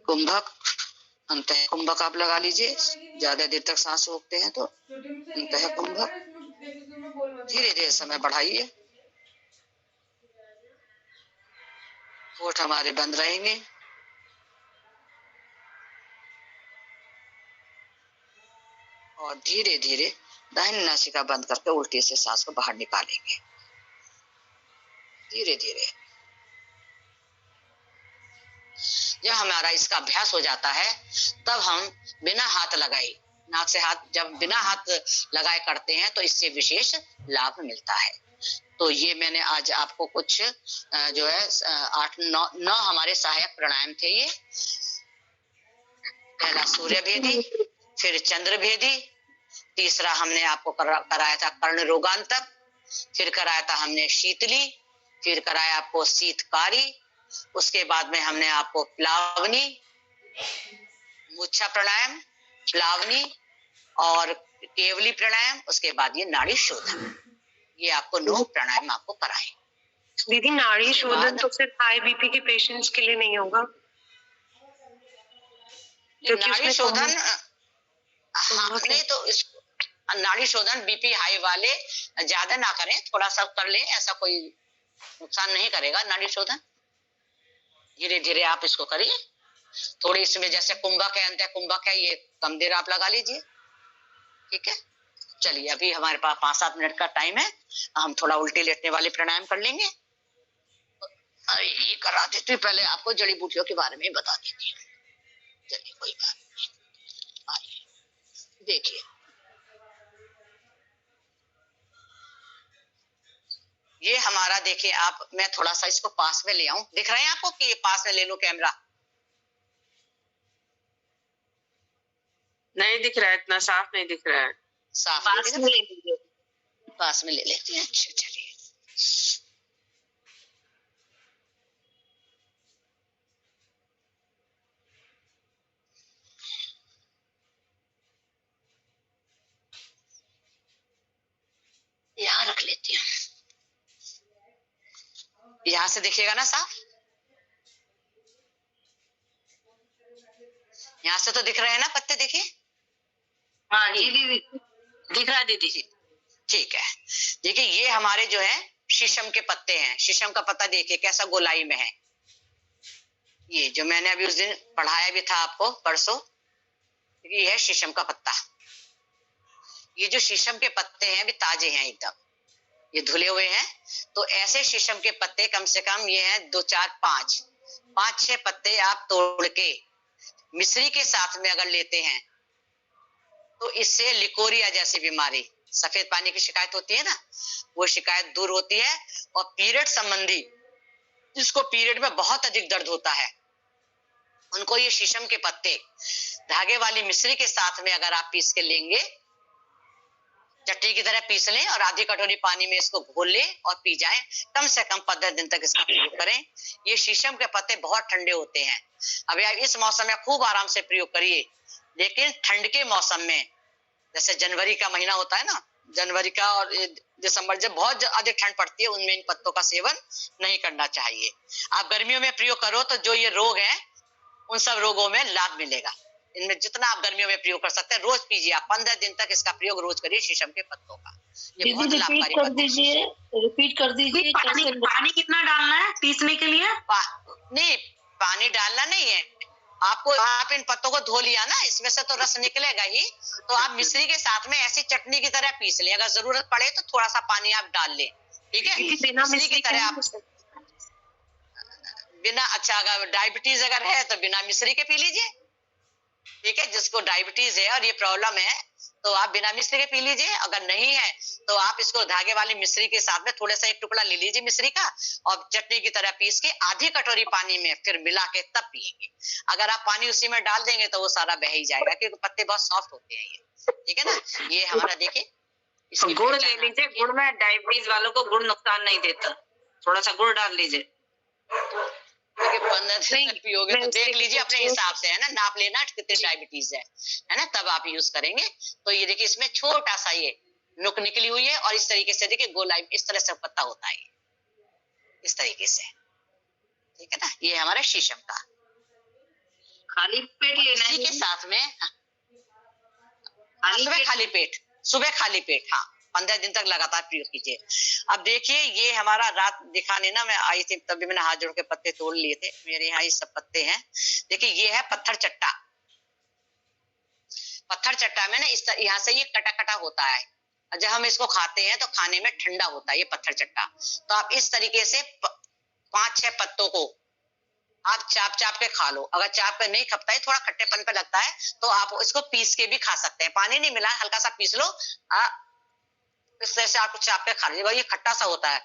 कुंभक, अंत कुंभक आप लगा लीजिए। ज्यादा देर तक सांस रोकते हैं तो अंत कुंभक। धीरे धीरे समय बढ़ाइए। होठ हमारे बंद रहेंगे। और धीरे धीरे दाहिनी नासिका बंद करके उल्टी से सांस को बाहर निकालेंगे धीरे धीरे। जब हमारा इसका अभ्यास हो जाता है तब हम बिना हाथ लगाए, नाक से हाथ जब बिना हाथ लगाए करते हैं तो इससे विशेष लाभ मिलता है। तो ये मैंने आज आपको कुछ जो है 8-9 हमारे सहायक प्राणायाम थे। ये पहला सूर्य भेदी, फिर चंद्र भेदी, तीसरा हमने आपको कराया था कर्ण रोगांतक, फिर कराया था हमने शीतली, फिर कराया आपको शीतकारी, उसके बाद में हमने आपको प्लावनी, मूर्छा प्राणायाम, प्लावनी और केवली प्राणायाम, उसके बाद ये नाड़ी शोधन। ये आपको 9 प्राणायाम आपको कराए। दीदी नाड़ी शोधन तो सिर्फ हाई बीपी के पेशेंट्स के लिए नहीं होगा? नाड़ी शोधन नहीं तो इस नाड़ी शोधन बीपी हाई वाले ज्यादा ना करें, थोड़ा सा कर लें, ऐसा कोई नुकसान नहीं करेगा। नाड़ी शोधन धीरे धीरे आप इसको करिए। थोड़ी इसमें जैसे कुंभक है, अंत कुंभक है, ये कम देर आप लगा लीजिए। ठीक है, चलिए अभी हमारे पास 5-7 मिनट का टाइम है, हम थोड़ा उल्टे लेटने वाले प्राणायाम कर लेंगे। ये करा देती हूँ, पहले आपको जड़ी बूटियों के बारे में बता देती हूँ। चलिए कोई बात नहीं, आइए देखिए। ये हमारा देखिए आप, मैं थोड़ा सा इसको पास में ले आऊं, दिख रहे हैं आपको कि ये पास में ले लो कैमरा? नहीं दिख रहा है, इतना साफ नहीं दिख रहा है। साफ पास में ले लीजिए, पास में ले लेते हैं। अच्छा चलिए, यहाँ रख लेती हूँ। यहाँ से दिखेगा ना साफ, यहाँ से तो दिख रहे हैं ना पत्ते, देखिए। हाँ जी दीदी, दिख रहा है दीदी। ठीक है, देखिए ये हमारे जो है शीशम के पत्ते हैं। शीशम का पत्ता देखिए कैसा गोलाई में है, ये जो मैंने अभी उस दिन पढ़ाया भी था आपको परसों, ये है शीशम का पत्ता। ये जो शीशम के पत्ते हैं अभी ताजे हैं एकदम, ये धुले हुए हैं। तो ऐसे शीशम के पत्ते कम से कम ये हैं 2 4 5 5 6 पत्ते आप तोड़ के मिश्री के साथ में अगर लेते हैं तो इससे लिकोरिया जैसी बीमारी, सफेद पानी की शिकायत होती है ना, वो शिकायत दूर होती है। और पीरियड संबंधी, जिसको पीरियड में बहुत अधिक दर्द होता है, उनको ये शीशम के पत्ते धागे वाली मिश्री के साथ में अगर आप पीस के लेंगे, चटनी की तरह पीस लें और आधी कटोरी पानी में इसको घोल लें और पी जाएं, कम से कम 15 दिन तक इसका प्रयोग करें। ये शीशम के पत्ते बहुत ठंडे होते हैं। अभी आप इस मौसम में खूब आराम से प्रयोग करिए, लेकिन ठंड के मौसम में, जैसे जनवरी का महीना होता है ना, जनवरी का और दिसंबर, जब बहुत अधिक ठंड पड़ती है, उनमें इन पत्तों का सेवन नहीं करना चाहिए। आप गर्मियों में प्रयोग करो तो जो ये रोग है उन सब रोगों में लाभ मिलेगा। इनमें जितना आप गर्मियों में प्रयोग कर सकते हैं, रोज पीजिए आप, 15 दिन तक इसका प्रयोग रोज करिए शीशम के पत्तों का। ये बहुत लाभकारी कर दीजिए, रिपीट कर दीजिए। पानी कितना डालना है पीसने के लिए? नहीं, पानी डालना नहीं है आपको। आप इन पत्तों को धो लिया ना, इसमें से तो रस निकलेगा ही, तो आप मिश्री के साथ में ऐसी चटनी की तरह पीस लें। अगर जरूरत पड़े तो थोड़ा सा पानी आप डाल लें, ठीक है। मिश्री की तरह आप बिना, अच्छा अगर डायबिटीज अगर है तो बिना मिश्री के पी लीजिए, ठीक है। जिसको डायबिटीज है और ये प्रॉब्लम है तो आप बिना मिश्री के पी लीजिए। अगर नहीं है तो आप इसको धागे वाली मिश्री के साथ में थोड़ा सा एक टुकड़ा ले लीजिए मिश्री का, और चटनी की तरह पीस के आधी कटोरी पानी में फिर मिला के तब पिएंगे। अगर आप पानी उसी में डाल देंगे तो वो सारा बह ही जाएगा, क्योंकि पत्ते बहुत सॉफ्ट होते हैं ये, ठीक है ना। ये हमारा देखिए, गुड़ ले लीजिए। गुड़ में डायबिटीज वालों को गुड़ नुकसान नहीं देता, थोड़ा सा गुड़ डाल लीजिए। 15 दिन तक पियोगे तो देख लीजिए अपने हिसाब से, है ना, नाप लेना कितनी डायबिटीज है ना, तब आप यूज करेंगे। तो ये देखिए इसमें छोटा सा ये नुक निकली हुई है, और इस तरीके से देखिए गोलाई इस तरह से पत्ता होता है, इस तरीके से, ठीक है ना। ये हमारा शीशम का। खाली पेट लेना है इसी के साथ में सुबह खाली पेट, हाँ, 15 दिन तक लगातार प्रयोग कीजिए। अब देखिए ये हमारा रात दिखाने ना मैं आई थी, तभी मैंने हाथ जोड़ के पत्ते तोड़ लिए थे। मेरे यहाँ ये सब पत्ते हैं। देखिए ये है पत्थर चट्टा। पत्थर चट्टा में ना इस यहाँ से ये कटा कटा होता है, जब हम इसको खाते हैं तो खाने में ठंडा होता है ये पत्थर चट्टा। तो आप इस तरीके से 5-6 पत्तों को आप चाप चाप के खा लो। अगर चाप पे नहीं खपता है, थोड़ा खट्टेपन पे लगता है, तो आप इसको पीस के भी खा सकते हैं। पानी नहीं मिला, हल्का सा पीस लो, इस तरह से आपको चाप के खा लीजिए। ये खट्टा सा होता है,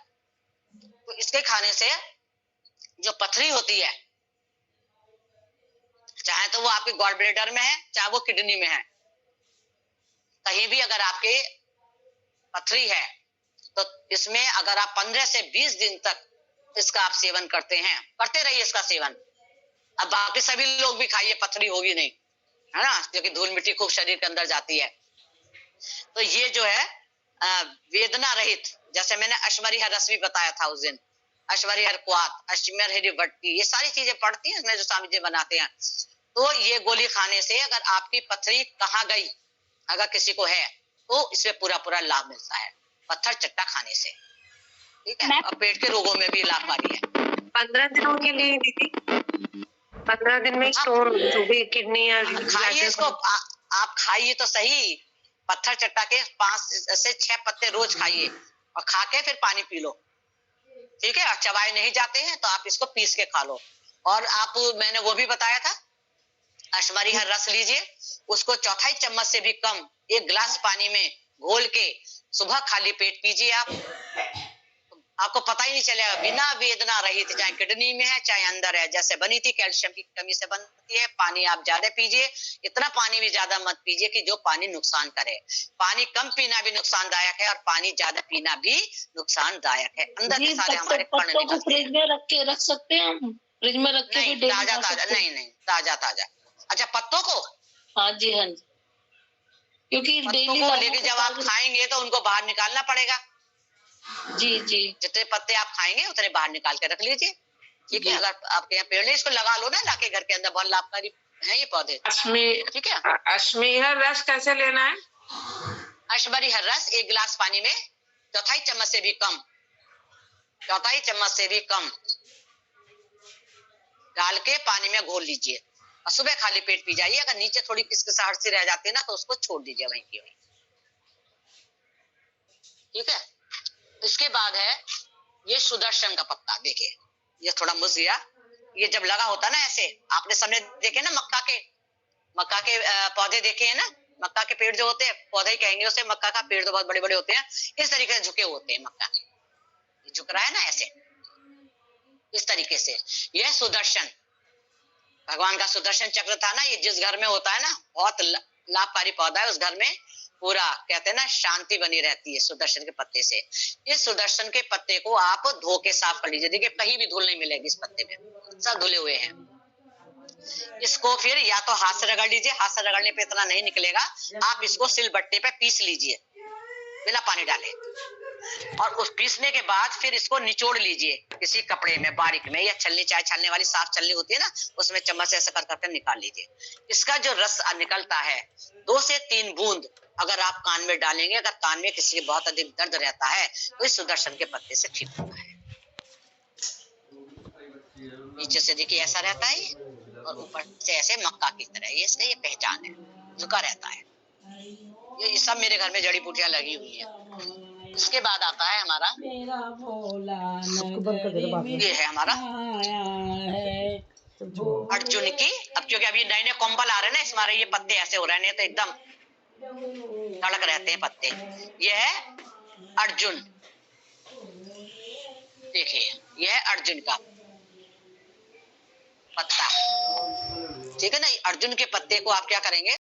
तो इसके खाने से जो पथरी होती है, चाहे तो वो आपके गॉल ब्लेडर में है, चाहे वो किडनी में है, कहीं भी अगर आपके पथरी है तो इसमें अगर आप 15 से 20 दिन तक इसका आप सेवन करते रहिए इसका सेवन। अब बाकी सभी लोग भी खाइए, पथरी होगी नहीं, है ना, क्योंकि धूल मिट्टी खूब शरीर के अंदर जाती है। तो ये जो है वेदना रहित, जैसे मैंने अश्वरी रस भी बताया था उस दिन, अश्वरी क्वाथ, अश्वरी वटकी, ये सारी चीजें पड़ती हैं इसमें जो स्वामी जी बनाते हैं। तो ये गोली खाने से अगर आपकी पथरी कहाँ गई, अगर किसी को है तो इसमें पूरा पूरा लाभ मिलता है पत्थर चट्टा खाने से, ठीक है। और पेट के रोगों में भी लाभकारी है। 15 दिनों के लिए दीदी, 15 दिन में स्टोन जो भी किडनी या खाइए इसको, आप खाइए तो सही। पत्थर चट्टा के 5 से 6 पत्ते रोज खाइए और खा के फिर पानी पी लो, ठीक है। और चबाए नहीं जाते हैं तो आप इसको पीस के खा लो। और आप, मैंने वो भी बताया था, अश्वरी रस लीजिए, उसको 1/4 चम्मच से भी कम 1 गिलास पानी में घोल के सुबह खाली पेट पीजिए आप, आपको पता ही नहीं चलेगा, बिना वेदना रहित, चाहे किडनी में है चाहे अंदर है। जैसे बनी थी, कैल्शियम की कमी से बनती है। पानी आप ज्यादा पीजिए, इतना पानी भी ज्यादा मत पीजिए कि जो पानी नुकसान करे। पानी कम पीना भी नुकसानदायक है और पानी ज्यादा पीना भी नुकसानदायक है। अंदर के सारे हमारे कण निकलते हैं। फ्रिज में रख के रख सकते हैं हम, फ्रिज में रख के नहीं, ताजा ताजा। अच्छा, पत्तों को? हाँ जी, हाँ जी, क्योंकि पत्तों को लेकिन जब आप खाएंगे तो उनको बाहर निकालना पड़ेगा, जी जी। जितने पत्ते आप खाएंगे उतने बाहर निकाल के रख लीजिए, ठीक है। अगर आपके यहाँ पेड़ है, इसको लगा लो ना, लाके घर के अंदर, बहुत लाभकारी है ये पौधे, ठीक है। अश्मीहर रस कैसे लेना है? अश्वरी हर रस 1 गिलास पानी में चौथाई चम्मच से भी कम डाल के पानी में घोल लीजिए और सुबह खाली पेट पी जाइए। अगर नीचे थोड़ी किसकिसाहट सी रह जाती है ना, तो उसको छोड़ दीजिए वहीं की वहीं, ठीक है। इसके बाद है ये सुदर्शन का पत्ता। देखिए ये थोड़ा मुझ गया, ये जब लगा होता ना ऐसे, आपने सामने देखे ना मक्का के पौधे देखे हैं ना, मक्का के पेड़ जो होते हैं, पौधे ही कहेंगे उसे, मक्का का पेड़ तो बहुत बड़े बड़े होते हैं, इस तरीके से झुके होते हैं मक्का के, झुक रहा है ना ऐसे, इस तरीके से। यह सुदर्शन, भगवान का सुदर्शन चक्र था ना, ये जिस घर में होता है ना, बहुत लाभकारी पौधा है। उस घर में पूरा कहते हैं ना शांति बनी रहती है सुदर्शन के पत्ते से। इस सुदर्शन के पत्ते को आप धो के साफ कर लीजिए। देखिए कहीं भी धूल नहीं मिलेगी इस पत्ते में, सब धुले हुए हैं। इसको फिर या तो हाथ से रगड़ लीजिए, हाथ से रगड़ने पे इतना नहीं निकलेगा, आप इसको सिलबट्टे पे पीस लीजिए बिना पानी डाले, और उस पीसने के बाद फिर इसको निचोड़ लीजिए किसी कपड़े में बारीक में, या छलनी, चाय छालने वाली साफ छलनी होती है ना, उसमें चम्मच से ऐसा कर करके निकाल लीजिए। इसका जो रस निकलता है 2 से 3 बूंद अगर आप कान में डालेंगे, अगर कान में किसी के बहुत अधिक दर्द रहता है तो इस सुदर्शन के पत्ते से ठीक होता है। नीचे से देखिए ऐसा रहता है और ऊपर से ऐसे मक्का की तरह, ये इसका ये पहचान है, झुका रहता है। ये सब मेरे घर में जड़ी बूटियां लगी हुई है। इसके बाद आता है हमारा, ये है हमारा अर्जुन की। अब क्योंकि अभी नए नए कॉम्बल आ रहे हैं ना, इस मारे ये पत्ते ऐसे हो रहे हैं, तो एकदम धड़क रहते हैं पत्ते। ये है अर्जुन, देखिए ये है अर्जुन का पत्ता, ठीक है ना। अर्जुन के पत्ते को आप क्या करेंगे,